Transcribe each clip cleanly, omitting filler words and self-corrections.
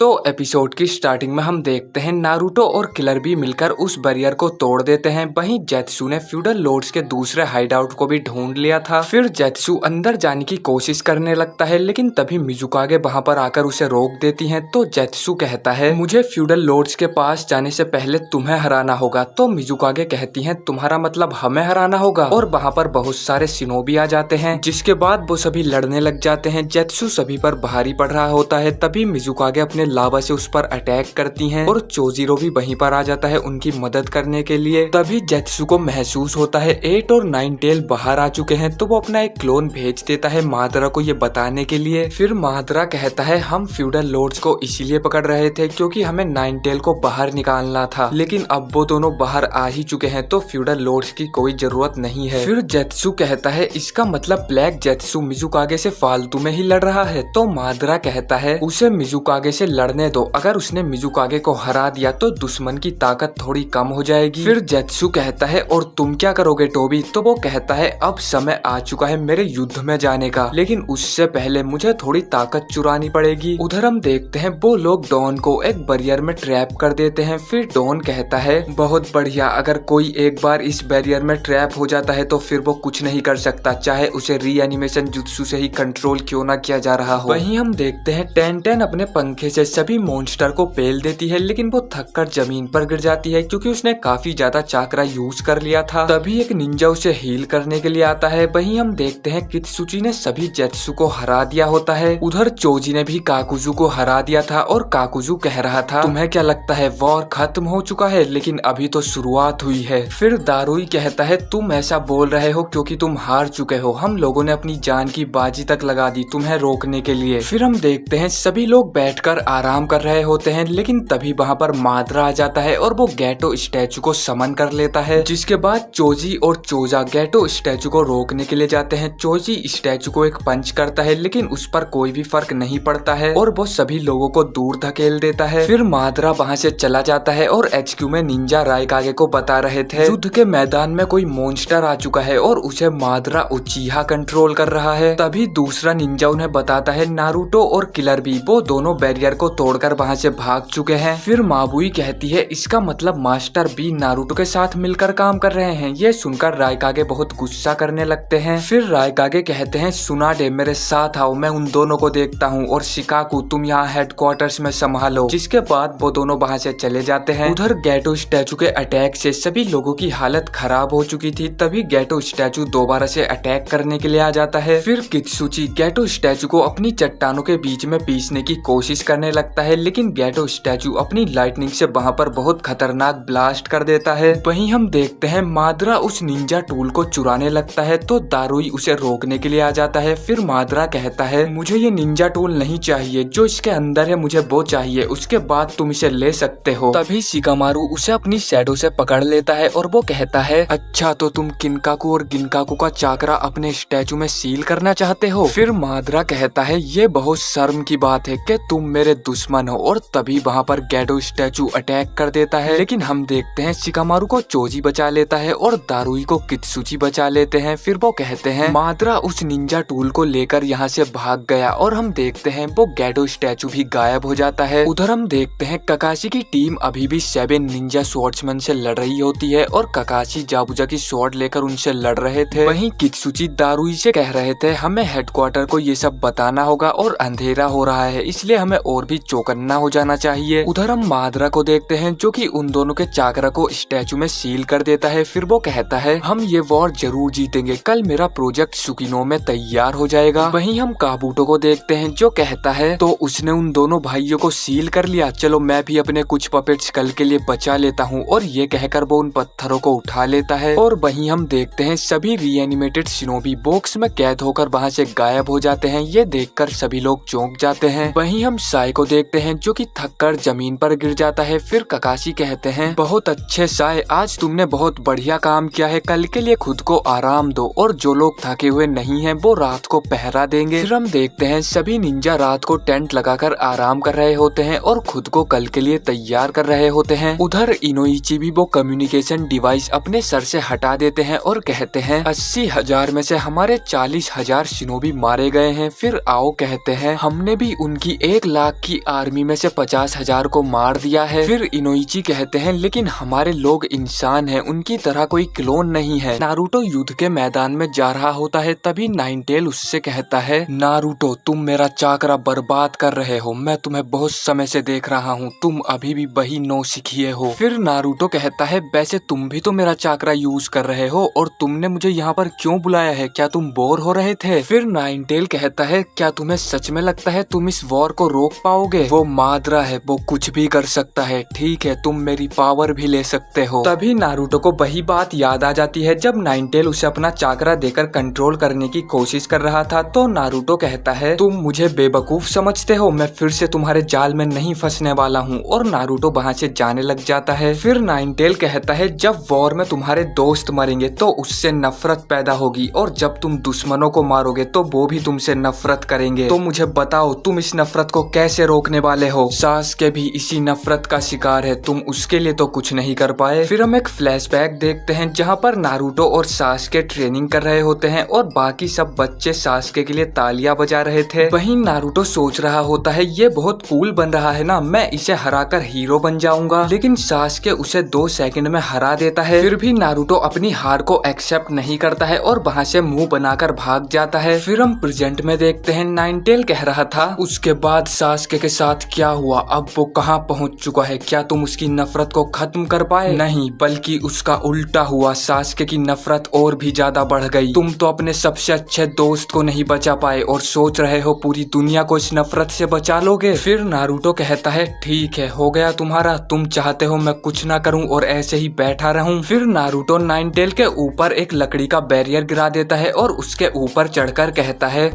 तो एपिसोड की स्टार्टिंग में हम देखते हैं नारुतो और किलर बी मिलकर उस बैरियर को तोड़ देते हैं। वहीं जेत्सु ने फ्यूडल लॉर्ड्स के दूसरे हाइडआउट को भी ढूंढ लिया था। फिर जेत्सु अंदर जाने की कोशिश करने लगता है, लेकिन तभी मिजुकागे वहां पर आकर उसे रोक देती हैं। तो जेत्सु कहता है मुझे फ्यूडल लॉर्ड्स के पास जाने से पहले तुम्हें हराना होगा। तो मिजुकागे कहती है तुम्हारा मतलब हमें हराना होगा। और वहां पर बहुत सारे शिनोबी आ जाते हैं, जिसके बाद वो सभी लड़ने लग जाते हैं। जेत्सु सभी पर भारी पड़ रहा होता है। तभी मिजुकागे अपने लावा से उस पर अटैक करती हैं और चोजिरो भी वहीं पर आ जाता है उनकी मदद करने के लिए। तभी जेत्सु को महसूस होता है 8 और 9 टेल बाहर आ चुके हैं। तो वो अपना एक क्लोन भेज देता है मादरा को ये बताने के लिए। फिर मादरा कहता है हम फ्यूडल लॉर्ड्स को इसीलिए पकड़ रहे थे क्योंकि हमें 9 टेल को बाहर निकालना था, लेकिन अब वो दोनों बाहर आ ही चुके हैं तो फ्यूडल लॉर्ड्स की कोई जरूरत नहीं है। फिर जेत्सु कहता है इसका मतलब ब्लैक जेत्सु मिजुकागे से फालतू में ही लड़ रहा है। तो मादरा कहता है उसे मिजुकागे से लड़ने दो, अगर उसने मिजुकागे को हरा दिया तो दुश्मन की ताकत थोड़ी कम हो जाएगी। फिर जेत्सु कहता है और तुम क्या करोगे टोबी? तो वो कहता है अब समय आ चुका है मेरे युद्ध में जाने का, लेकिन उससे पहले मुझे थोड़ी ताकत चुरानी पड़ेगी। उधर हम देखते हैं वो लोग डॉन को एक बैरियर में ट्रैप कर देते हैं। फिर डॉन कहता है बहुत बढ़िया, अगर कोई एक बार इस बैरियर में ट्रैप हो जाता है तो फिर वो कुछ नहीं कर सकता, चाहे उसे रीएनिमेशन जुत्सु से ही कंट्रोल क्यों ना किया जा रहा हो। वहीं हम देखते हैं टेन अपने पंखे से सभी मॉन्स्टर को पेल देती है, लेकिन वो थककर जमीन पर गिर जाती है क्योंकि उसने काफी ज्यादा चाकरा यूज कर लिया था। तभी एक निंजा उसे हील करने के लिए आता है। वहीं हम देखते हैं कित्सुची ने सभी जेत्सु को हरा दिया होता है। उधर चोजी ने भी काकुजू को हरा दिया था और काकुजू कह रहा था तुम्हें क्या लगता है वॉर खत्म हो चुका है? लेकिन अभी तो शुरुआत हुई है। फिर दारुई कहता है तुम ऐसा बोल रहे हो क्योंकि तुम हार चुके हो, हम लोगों ने अपनी जान की बाजी तक लगा दी तुम्हें रोकने के लिए। फिर हम देखते हैं सभी लोग बैठकर आराम कर रहे होते हैं, लेकिन तभी वहां पर मादरा आ जाता है और वो गैटो स्टैचू को समन कर लेता है। जिसके बाद चोजी और चोजा गैटो स्टैचू को रोकने के लिए जाते हैं। चोजी स्टैचू को एक पंच करता है, लेकिन उस पर कोई भी फर्क नहीं पड़ता है और वो सभी लोगों को दूर धकेल देता है। फिर मादरा वहां से चला जाता है और एचक्यू में निंजा राइकागे को बता रहे थे युद्ध के मैदान में कोई मॉन्स्टर आ चुका है और उसे मादरा उचिहा कंट्रोल कर रहा है। तभी दूसरा निंजा उन्हें बताता है नारुतो और किलर बी वो दोनों बैरियर को तोड़कर वहां से भाग चुके हैं। फिर माबुई कहती है इसका मतलब मास्टर बी नारुतो के साथ मिलकर काम कर रहे हैं। ये सुनकर राइकागे बहुत गुस्सा करने लगते हैं। फिर राइकागे कहते हैं सुनाडे मेरे साथ आओ, मैं उन दोनों को देखता हूँ, और शिकाकू तुम यहाँ हेडक्वार्टर्स में संभालो। जिसके बाद वो दोनों वहाँ से चले जाते हैं। उधर गैटो स्टैचू के अटैक से सभी लोगों की हालत खराब हो चुकी थी। तभी गैटो स्टैचू दोबारा से अटैक करने के लिए आ जाता है। फिर कित्सुची गैटो स्टैचू को अपनी चट्टानों के बीच में पीसने की कोशिश करने लगता है, लेकिन गैटो स्टैचू अपनी लाइटनिंग से वहां पर बहुत खतरनाक ब्लास्ट कर देता है। वहीं हम देखते हैं मादरा उस निंजा टूल को चुराने लगता है तो दारुई उसे रोकने के लिए आ जाता है। फिर मादरा कहता है मुझे ये निंजा टूल नहीं चाहिए, जो इसके अंदर है मुझे वो चाहिए, उसके बाद तुम इसे ले सकते हो। तभी शिकामारू उसे अपनी शैडो से पकड़ लेता है और वो कहता है अच्छा तो तुम किनकाकू और गिनकाकू का चाकरा अपने स्टैचू में सील करना चाहते हो। फिर मादरा कहता है ये बहुत शर्म की बात है कि तुम मेरे दुश्मन हो, और तभी वहां पर गैटो स्टैचू अटैक कर देता है। लेकिन हम देखते हैं शिकामारू को चोजी बचा लेता है और दारुई को कित्सुची बचा लेते हैं। फिर वो कहते हैं मादरा उस निंजा टूल को लेकर यहाँ से भाग गया, और हम देखते हैं वो गैटो स्टैचू भी गायब हो जाता है। उधर हम देखते हैं ककाशी की टीम अभी भी 7 निंजा स्वॉर्ड्समैन से लड़ रही होती है और ककाशी जाबुजा की स्वॉर्ड लेकर उनसे लड़ रहे थे। वहीं कित्सुची दारुई से कह रहे थे हमें हेडक्वार्टर को ये सब बताना होगा और अंधेरा हो रहा है, इसलिए हमें और भी चौकन्ना हो जाना चाहिए। उधर हम मादरा को देखते हैं जो कि उन दोनों के चाकरा को स्टैचू में सील कर देता है। फिर वो कहता है हम ये वॉर जरूर जीतेंगे, कल मेरा प्रोजेक्ट सुकिनो में तैयार हो जाएगा। वहीं हम काबूटो को देखते हैं जो कहता है तो उसने उन दोनों भाइयों को सील कर लिया, चलो मैं भी अपने कुछ पपेट्स कल के लिए बचा लेता हूँ, और ये कहकर वो उन पत्थरों को उठा लेता है। और वहीं हम देखते हैं सभी रीएनिमेटेड शिनोबी बॉक्स में कैद होकर वहाँ से गायब हो जाते हैं। ये देखकर सभी लोग चौंक जाते हैं। वहीं हम साई को देखते हैं जो कि थककर जमीन पर गिर जाता है। फिर ककाशी कहते हैं बहुत अच्छे साई, आज तुमने बहुत बढ़िया काम किया है, कल के लिए खुद को आराम दो, और जो लोग थके हुए नहीं हैं वो रात को पहरा देंगे। फिर हम देखते हैं सभी निंजा रात को टेंट लगाकर आराम कर रहे होते हैं और खुद को कल के लिए तैयार कर रहे होते हैं। उधर इनोइची भी वो कम्युनिकेशन डिवाइस अपने सर से हटा देते हैं और कहते हैं 80,000 में से हमारे 40,000 शिनोबी मारे गए हैं। फिर आओ कहते हैं हमने भी उनकी 1 लाख की की आर्मी में से 50,000 को मार दिया है। फिर इनोइची कहते हैं लेकिन हमारे लोग इंसान हैं, उनकी तरह कोई क्लोन नहीं है। नारुतो युद्ध के मैदान में जा रहा होता है, तभी नाइनटेल उससे कहता है नारुतो तुम मेरा चाकरा बर्बाद कर रहे हो, मैं तुम्हें बहुत समय से देख रहा हूँ, तुम अभी भी वही नौसिखिए हो। फिर नारुतो कहता है वैसे तुम भी तो मेरा चाकरा यूज कर रहे हो और तुमने मुझे यहाँ पर क्यों बुलाया है, क्या तुम बोर हो रहे थे? फिर नाइनटेल कहता है क्या तुम्हें सच में लगता है तुम इस वॉर को रोक पाओगे? वो मादरा है, वो कुछ भी कर सकता है, ठीक है तुम मेरी पावर भी ले सकते हो। तभी नारुतो को वही बात याद आ जाती है जब नाइनटेल उसे अपना चाकरा देकर कंट्रोल करने की कोशिश कर रहा था। तो नारुतो कहता है तुम मुझे बेवकूफ समझते हो, मैं फिर से तुम्हारे जाल में नहीं फंसने वाला हूँ, और नारुतो वहाँ से जाने लग जाता है। फिर नाइनटेल कहता है जब वॉर में तुम्हारे दोस्त मरेंगे तो उससे नफरत पैदा होगी, और जब तुम दुश्मनों को मारोगे तो वो भी तुमसे नफरत करेंगे, तो मुझे बताओ तुम इस नफरत को कैसे रोकने वाले हो? सास्के भी इसी नफरत का शिकार है, तुम उसके लिए तो कुछ नहीं कर पाए। फिर हम एक फ्लैशबैक देखते हैं जहाँ पर नारुतो और सास्के ट्रेनिंग कर रहे होते हैं और बाकी सब बच्चे सास्के के लिए तालियां बजा रहे थे। वहीं नारुतो सोच रहा होता है ये बहुत कूल बन रहा है ना, मैं इसे हराकर हीरो बन जाऊंगा, लेकिन सास्के उसे 2 सेकंड में हरा देता है। फिर भी नारुतो अपनी हार को एक्सेप्ट नहीं करता है और वहाँ से मुंह बनाकर भाग जाता है। फिर हम प्रेजेंट में देखते हैं नाइनटेल कह रहा था उसके बाद सास्के के साथ क्या हुआ, अब वो कहाँ पहुँच चुका है, क्या तुम उसकी नफरत को खत्म कर पाए? नहीं, बल्कि उसका उल्टा हुआ, सास्के की नफरत और भी ज्यादा बढ़ गई। तुम तो अपने सबसे अच्छे दोस्त को नहीं बचा पाए और सोच रहे हो पूरी दुनिया को इस नफरत से बचा लोगे। फिर नारुतो कहता है ठीक है हो गया तुम्हारा, तुम चाहते हो मैं कुछ ना करूं और ऐसे ही बैठा रहूं। फिर नारुतो नाइनटेल के ऊपर एक लकड़ी का बैरियर गिरा देता है और उसके ऊपर चढ़कर कहता है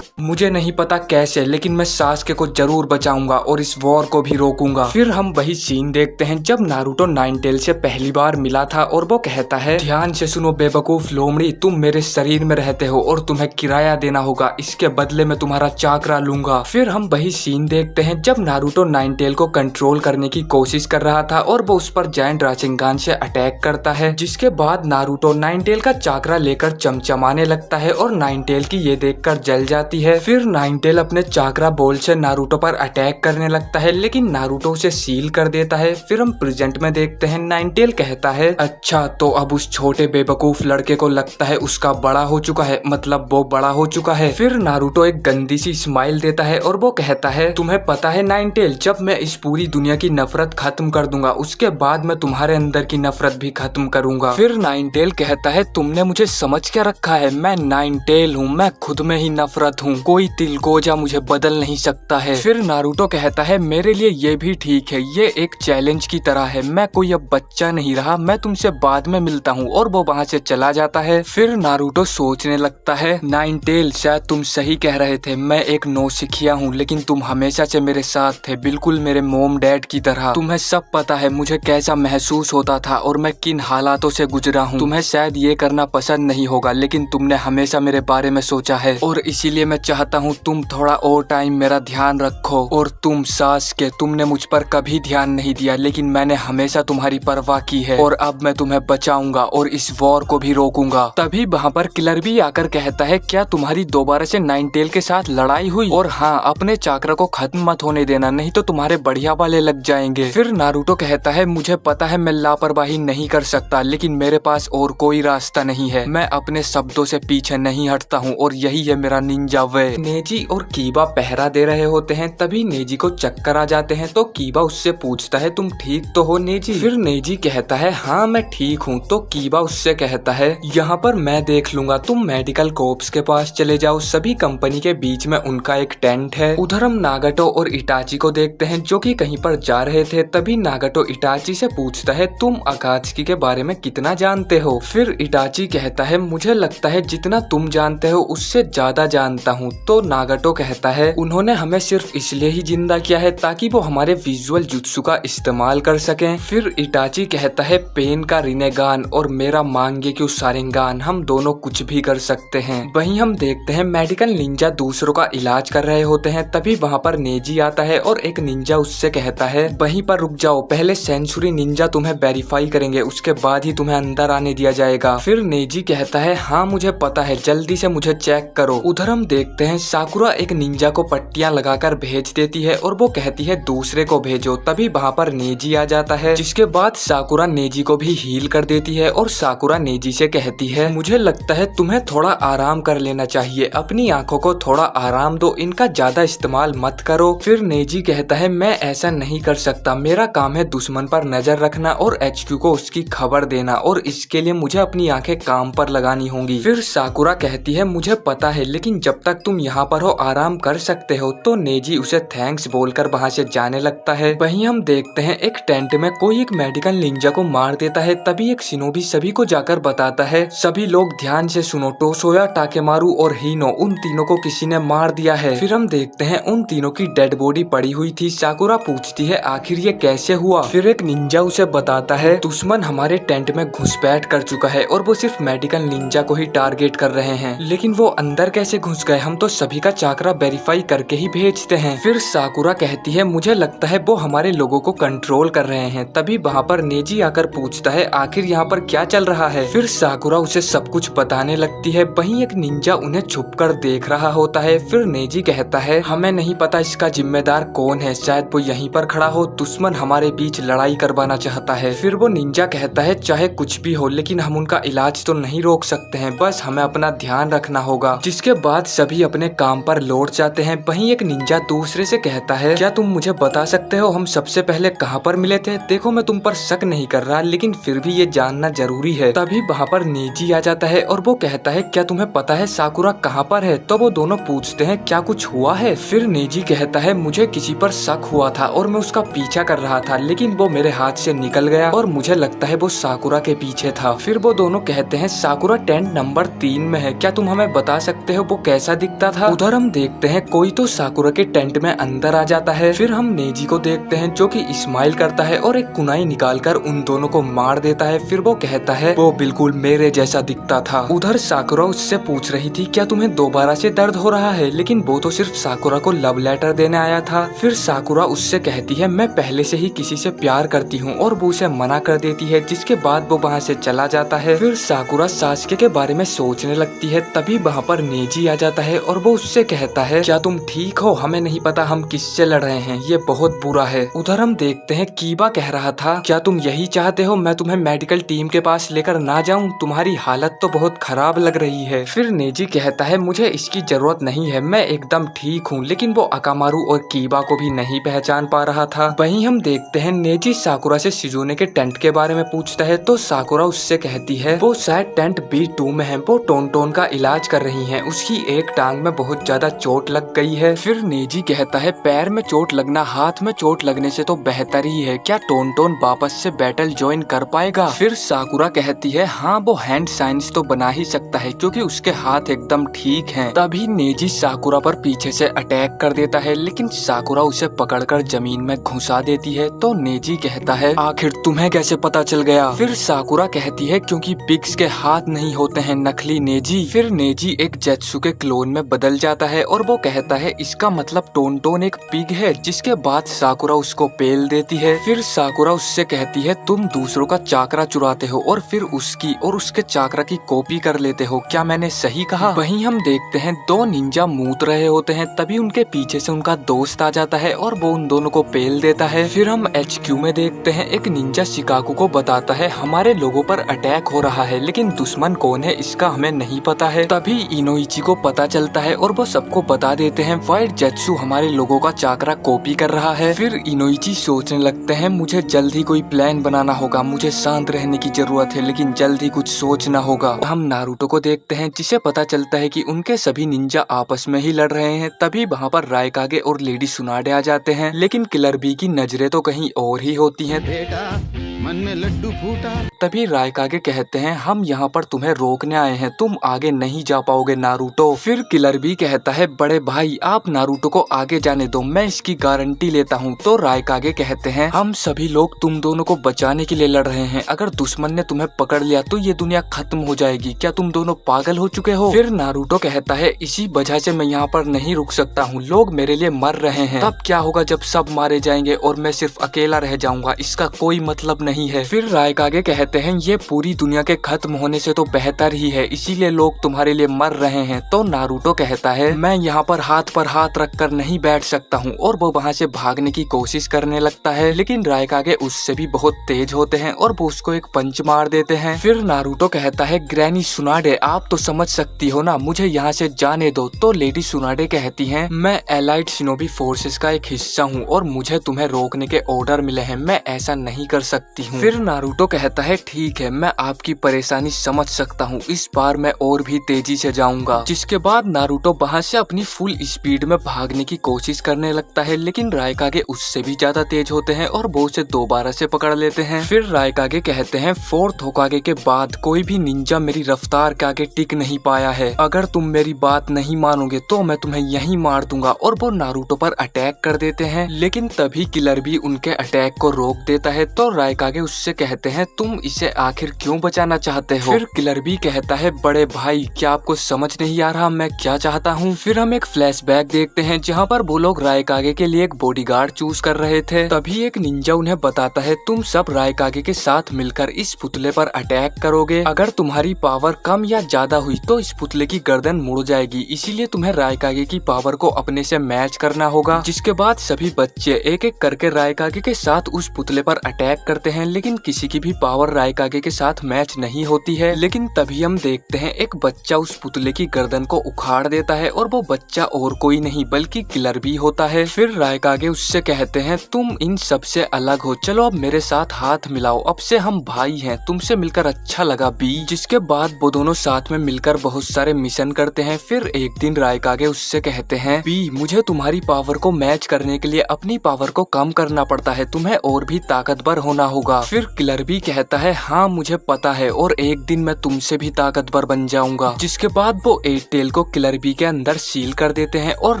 मुझे नहीं पता कैसे, लेकिन मैं सास्के को जरूर बचाऊंगा और इस वॉर को भी रोकूंगा। फिर हम वही सीन देखते हैं जब नारुतो नाइनटेल से पहली बार मिला था और वो कहता है ध्यान से सुनो बेवकूफ लोमड़ी, तुम मेरे शरीर में रहते हो और तुम्हें किराया देना होगा, इसके बदले में तुम्हारा चाकरा लूंगा। फिर हम वही सीन देखते हैं जब नारुतो नाइनटेल को कंट्रोल करने की कोशिश कर रहा था और वो उस पर जायंट राशिंगान से अटैक करता है, जिसके बाद नारुतो नाइनटेल का चाकरा लेकर चमचमाने लगता है और नाइनटेल की ये देखकर जल जाती है। फिर नाइनटेल अपने चाकरा बोल से नारुतो पर अटैक करने लगता है, लेकिन नारुतो उसे सील कर देता है। फिर हम प्रेजेंट में देखते हैं नाइनटेल कहता है अच्छा तो अब उस छोटे बेवकूफ लड़के को लगता है उसका बड़ा हो चुका है, मतलब वो बड़ा हो चुका है। फिर नारुतो एक गंदी सी स्माइल देता है और वो कहता है तुम्हें पता है नाइनटेल, जब मैं इस पूरी दुनिया की नफरत खत्म कर दूंगा उसके बाद मैं तुम्हारे अंदर की नफरत भी खत्म करूंगा। फिर नाइनटेल कहता है तुमने मुझे समझ क्या रखा है, मैं नाइनटेल हूँ, मैं खुद में ही नफरत हूँ, कोई तिलकोजा मुझे बदल नहीं सकता है। फिर नारुतो कहता है मेरे लिए ये भी ठीक है, ये एक चैलेंज की तरह है, मैं कोई अब बच्चा नहीं रहा, मैं तुमसे बाद में मिलता हूँ, और वो वहाँ से चला जाता है। फिर नारुतो सोचने लगता है नाइनटेल शायद तुम सही कह रहे थे, मैं एक नौसिखिया हूँ, लेकिन तुम हमेशा से मेरे साथ थे, बिल्कुल मेरे मोम डैड की तरह। तुम्हें सब पता है मुझे कैसा महसूस होता था और मैं किन हालातों से गुजरा हूँ। तुम्हें शायद ये करना पसंद नहीं होगा, लेकिन तुमने हमेशा मेरे बारे में सोचा है और इसीलिए मैं चाहता हूँ तुम थोड़ा और टाइम मेरा ध्यान रखो। और तुम सास्के, तुमने मुझ पर कभी ध्यान नहीं दिया, लेकिन मैंने हमेशा तुम्हारी परवाह की है और अब मैं तुम्हें बचाऊंगा और इस वॉर को भी रोकूंगा। तभी वहाँ पर किलर भी आकर कहता है क्या तुम्हारी दोबारा से नाइनटेल के साथ लड़ाई हुई? और हाँ, अपने चाकरा को खत्म मत होने देना, नहीं तो तुम्हारे बढ़िया वाले लग जाएंगे। फिर नारुतो कहता है मुझे पता है मैं लापरवाही नहीं कर सकता, लेकिन मेरे पास और कोई रास्ता नहीं है, मैं अपने शब्दों से पीछे नहीं हटता हूँ और यही है मेरा निंजा वे। नेजी और कीबा पहरा दे रहे होते हैं, तभी नेजी को चक्कर आ जाते हैं तो कीबा उससे पूछता है तुम ठीक तो हो नेजी? फिर नेजी कहता है हाँ मैं ठीक हूँ। तो कीबा उससे कहता है यहाँ पर मैं देख लूंगा, तुम मेडिकल कॉर्प्स के पास चले जाओ, सभी कंपनी के बीच में उनका एक टेंट है। उधर हम नागाटो और इटाची को देखते हैं जो कि कहीं पर जा रहे थे। तभी नागाटो इटाची से पूछता है तुम अकात्सुकी के बारे में कितना जानते हो? फिर इटाची कहता है मुझे लगता है जितना तुम जानते हो उससे ज्यादा जानता हूँ। तो नागाटो कहता है उन्होंने हमें सिर्फ इसलिए ही जिंदा किया है ताकि वो हमारे विजुअल जुत्सु का इस्तेमाल कर सकें। फिर इटाची कहता है पेन का रिनेगान और मेरा मांगेक्यू शारिंगान, हम दोनों कुछ भी कर सकते हैं। वहीं हम देखते हैं मेडिकल निंजा दूसरों का इलाज कर रहे होते हैं। तभी वहाँ पर नेजी आता है और एक निंजा उससे कहता है वहीं पर रुक जाओ, पहले सेंचुरी निंजा तुम्हें वेरीफाई करेंगे, उसके बाद ही तुम्हें अंदर आने दिया जाएगा। फिर नेजी कहता है हाँ मुझे पता है, जल्दी से मुझे चेक करो। उधर हम देखते हैं साकुरा एक निंजा को पट्टियां लगाकर भेज देती है और वो कहती है दूसरे को भेजो। तभी वहाँ पर नेजी आ जाता है, जिसके बाद साकुरा नेजी को भी हील कर देती है और साकुरा नेजी से कहती है मुझे लगता है तुम्हें थोड़ा आराम कर लेना चाहिए, अपनी आंखों को थोड़ा आराम दो, इनका ज्यादा इस्तेमाल मत करो। फिर नेजी कहता है मैं ऐसा नहीं कर सकता, मेरा काम है दुश्मन पर नजर रखना और HQ को उसकी खबर देना और इसके लिए मुझे अपनी आंखें काम पर लगानी होंगी। फिर साकुरा कहती है मुझे पता है, लेकिन जब तक तुम यहाँ पर हो आराम कर सकते हो। तो नेजी उसे थैंक्स बोलकर वहाँ से जाने लगता है। वहीं हम देखते हैं एक टेंट में कोई एक मेडिकल निंजा को मार देता है। तभी एक शिनोबी सभी को जाकर बताता है सभी लोग ध्यान से सुनो, टोसोया, टाकेमारू और हीनो, उन तीनों को किसी ने मार दिया है। फिर हम देखते हैं उन तीनों की डेड बॉडी पड़ी हुई थी। साकुरा पूछती है आखिर ये कैसे हुआ। फिर एक निंजा उसे बताता है दुश्मन हमारे टेंट में घुसपैठ कर चुका है और वो सिर्फ मेडिकल निंजा को ही टारगेट कर रहे हैं, लेकिन वो अंदर कैसे घुस गए, हम तो सभी का चाकरा वेरीफाई करके ही भेजते हैं। फिर साकुरा कहती है मुझे लगता है वो हमारे लोगों को कंट्रोल कर रहे हैं। तभी वहाँ पर नेजी आकर पूछता है आखिर यहाँ पर क्या चल रहा है। फिर साकुरा उसे सब कुछ बताने लगती है। वहीं एक निंजा उन्हें छुपकर देख रहा होता है। फिर नेजी कहता है हमें नहीं पता इसका जिम्मेदार कौन है, शायद वो यहीं पर खड़ा हो, दुश्मन हमारे बीच लड़ाई करवाना चाहता है। फिर वो निंजा कहता है चाहे कुछ भी हो लेकिन हम उनका इलाज तो नहीं रोक सकते हैं, बस हमें अपना ध्यान रखना होगा। जिसके बाद सभी अपने काम पर लौट जाते हैं। वहीं एक निंजा दूसरे से कहता है क्या तुम मुझे बता सकते हो हम सबसे पहले कहाँ पर मिले थे? देखो मैं तुम पर शक नहीं कर रहा, लेकिन फिर भी ये जानना जरूरी है। तभी वहाँ पर नेजी आ जाता है और वो कहता है क्या तुम्हें पता है साकुरा कहाँ पर है? तो वो दोनों पूछते हैं क्या कुछ हुआ है? फिर नेजी कहता है मुझे किसी पर शक हुआ था और मैं उसका पीछा कर रहा था, लेकिन वो मेरे हाथ से निकल गया और मुझे लगता है वो साकुरा के पीछे था। फिर वो दोनों कहते हैं साकुरा टेंट नंबर 3 में है, क्या तुम हमें बता सकते हो वो कैसा दिखता था? उधर हम देखते हैं कोई तो साकुरा के टेंट में अंदर आ जाता है। फिर हम नेजी को देखते हैं जो कि स्माइल करता है और एक कुनाई निकालकर उन दोनों को मार देता है। फिर वो कहता है वो बिल्कुल मेरे जैसा दिखता था। उधर साकुरा उससे पूछ रही थी क्या तुम्हें दोबारा से दर्द हो रहा है, लेकिन वो तो सिर्फ साकुरा को लव लेटर देने आया था। फिर साकुरा उससे कहती है मैं पहले से ही किसी से प्यार करती हूँ और वो उसे मना कर देती है, जिसके बाद वो वहाँ से चला जाता है। फिर साकुरा सास्के के बारे में सोचने लगती है। तभी वहाँ पर नेजी आ जाता है और वो उससे कहता है क्या तुम ठीक हो? हमें नहीं पता हम किससे लड़ रहे हैं, ये बहुत बुरा है। उधर हम देखते हैं कीबा कह रहा था क्या तुम यही चाहते हो मैं तुम्हें मेडिकल टीम के पास लेकर ना जाऊं? तुम्हारी हालत तो बहुत खराब लग रही है। फिर नेजी कहता है मुझे इसकी जरूरत नहीं है, मैं एकदम ठीक हूँ। लेकिन वो अकामारू और कीबा को भी नहीं पहचान पा रहा था। वहीं हम देखते हैं नेजी साकुरा से शिजुने के टेंट के बारे में पूछता है तो साकुरा उससे कहती है वो शायद टेंट B2 में है, वो टोन का इलाज कर रही है, उसकी एक टांग में बहुत ज्यादा चोट लग गई है। फिर नेजी कहता है पैर में चोट लगना हाथ में चोट लगने से तो बेहतर ही है, क्या टोन वापस से बैटल ज्वाइन कर पाएगा? फिर साकुरा कहती है हाँ वो हैंड साइंस तो बना ही सकता है क्योंकि उसके हाथ एकदम ठीक हैं। तभी नेजी साकुरा पर पीछे से अटैक कर देता है, लेकिन साकुरा उसे पकड़कर जमीन में घुसा देती है। तो नेजी कहता है आखिर तुम्हें कैसे पता चल गया? फिर साकुरा कहती है क्योंकि पिग्स के हाथ नहीं होते हैं नकली नेजी। फिर नेजी एक जेत्सु के क्लोन में बदल जाता है और वो कहता है इसका मतलब टोन एक पिग है, जिसके बाद साकुरा उसको पेल देती है। फिर साकुरा उससे कहती है तुम दूसरों का चाकरा चुराते हो और फिर उसकी और उसके चाकरा की कॉपी कर लेते हो, क्या मैंने सही कहा? वहीं हम देखते हैं दो निंजा मूत रहे होते हैं। तभी उनके पीछे से उनका दोस्त आ जाता है और वो उन दोनों को पेल देता है। फिर हम HQ में देखते हैं एक निंजा शिकाकू को बताता है हमारे लोगों पर अटैक हो रहा है, लेकिन दुश्मन कौन है इसका हमें नहीं पता है। तभी इनोइची को पता चलता है और वो सबको बता देते हैं व्हाइट जेत्सु हमारे लोगों का चाकरा कॉपी कर रहा है। फिर इनोइची सोचने लगते हैं मुझे जल्द ही कोई प्लान बनाना होगा, मुझे शांत रहने की जरूरत है, लेकिन जल्द ही कुछ सोचना होगा। हम नारुतो को देखते हैं जिसे पता चलता है कि उनके सभी निंजा आपस में ही लड़ रहे हैं। तभी वहाँ पर रायकागे और लेडी सुनाडे आ जाते हैं, लेकिन किलर बी की नजरें तो कहीं और ही होती हैं। बेटा मन में लड्डू फूटा। तभी रायकागे कहते हैं हम यहाँ पर तुम्हें रोकने आए हैं, तुम आगे नहीं जा पाओगे नारुतो। फिर किलर बी कहता है बड़े भाई आप नारुतो को आगे जाने दो, मैं इसकी गारंटी लेता हूँ। तो रायकागे कहते हैं हम सभी लोग तुम दोनों को बचाने के लिए लड़ रहे हैं, अगर दुश्मन ने तुम्हें पकड़ लिया तो ये दुनिया खत्म हो जाएगी, क्या तुम दोनों पागल हो चुके हो? फिर नारुतो कहता है इसी वजह से मैं यहाँ पर नहीं रुक सकता हूँ, लोग मेरे लिए मर रहे हैं, तब क्या होगा जब सब मारे जाएंगे और मैं सिर्फ अकेला रह जाऊंगा, इसका कोई मतलब नहीं नहीं है। फिर रायकागे कहते हैं ये पूरी दुनिया के खत्म होने से तो बेहतर ही है, इसीलिए लोग तुम्हारे लिए मर रहे हैं। तो नारुतो कहता है मैं यहाँ पर हाथ रखकर नहीं बैठ सकता हूँ, और वो वहाँ से भागने की कोशिश करने लगता है। लेकिन रायकागे उससे भी बहुत तेज होते हैं और वो उसको एक पंच मार देते हैं। फिर नारुतो कहता है ग्रैनी सुनाडे आप तो समझ सकती हो ना, मुझे यहाँ से जाने दो। तो लेडी सुनाडे कहती हैं मैं एलाइड शिनोबी फोर्सेस का एक हिस्सा हूँ और मुझे तुम्हें रोकने के ऑर्डर मिले हैं, मैं ऐसा नहीं कर सकती हूँ। फिर नारुतो कहता है ठीक है, मैं आपकी परेशानी समझ सकता हूँ, इस बार मैं और भी तेजी से जाऊंगा। जिसके बाद नारुतो वहाँ से अपनी फुल स्पीड में भागने की कोशिश करने लगता है, लेकिन रायकागे उससे भी ज्यादा तेज होते हैं और वो उसे दोबारा से पकड़ लेते हैं। फिर रायकागे कहते हैं फोर्थ होकागे के बाद कोई भी निंजा मेरी रफ्तार के आगे टिक नहीं पाया है, अगर तुम मेरी बात नहीं मानोगे तो मैं तुम्हें यहीं मार दूंगा। और वो नारुतो पर अटैक कर देते हैं, लेकिन तभी किलर भी उनके अटैक को रोक देता है। तो रायकागे उससे कहते हैं तुम इसे आखिर क्यों बचाना चाहते हो। फिर किलर भी कहता है बड़े भाई क्या आपको समझ नहीं आ रहा मैं क्या चाहता हूँ। फिर हम एक फ्लैशबैक देखते हैं जहाँ पर वो लोग रायकागे के लिए एक बॉडीगार्ड चूज कर रहे थे। तभी एक निंजा उन्हें बताता है तुम सब रायकागे के साथ मिलकर इस पुतले पर अटैक करोगे, अगर तुम्हारी पावर कम या ज्यादा हुई तो इस पुतले की गर्दन मुड़ जाएगी, इसीलिए तुम्हें रायकागे की पावर को अपने से मैच करना होगा। जिसके बाद सभी बच्चे एक एक करके रायकागे के साथ उस पुतले पर अटैक करते हैं, लेकिन किसी की भी पावर रायकागे के साथ मैच नहीं होती है। लेकिन तभी हम देखते हैं एक बच्चा उस पुतले की गर्दन को उखाड़ देता है और वो बच्चा और कोई नहीं बल्कि किलर भी होता है। फिर रायकागे उससे कहते हैं तुम इन सबसे अलग हो, चलो अब मेरे साथ हाथ मिलाओ, अब से हम भाई हैं, तुमसे मिलकर अच्छा लगा बी। जिसके बाद वो दोनों साथ में मिलकर बहुत सारे मिशन करते हैं। फिर एक दिन रायकागे उससे कहते हैं बी मुझे तुम्हारी पावर को मैच करने के लिए अपनी पावर को कम करना पड़ता है, तुम्हें और भी ताकतवर होना होगा। फिर किलर भी कहता है हाँ मुझे पता है और एक दिन मैं तुमसे भी ताकतवर बन जाऊंगा। जिसके बाद वो एट टेल को किलर बी के अंदर सील कर देते हैं और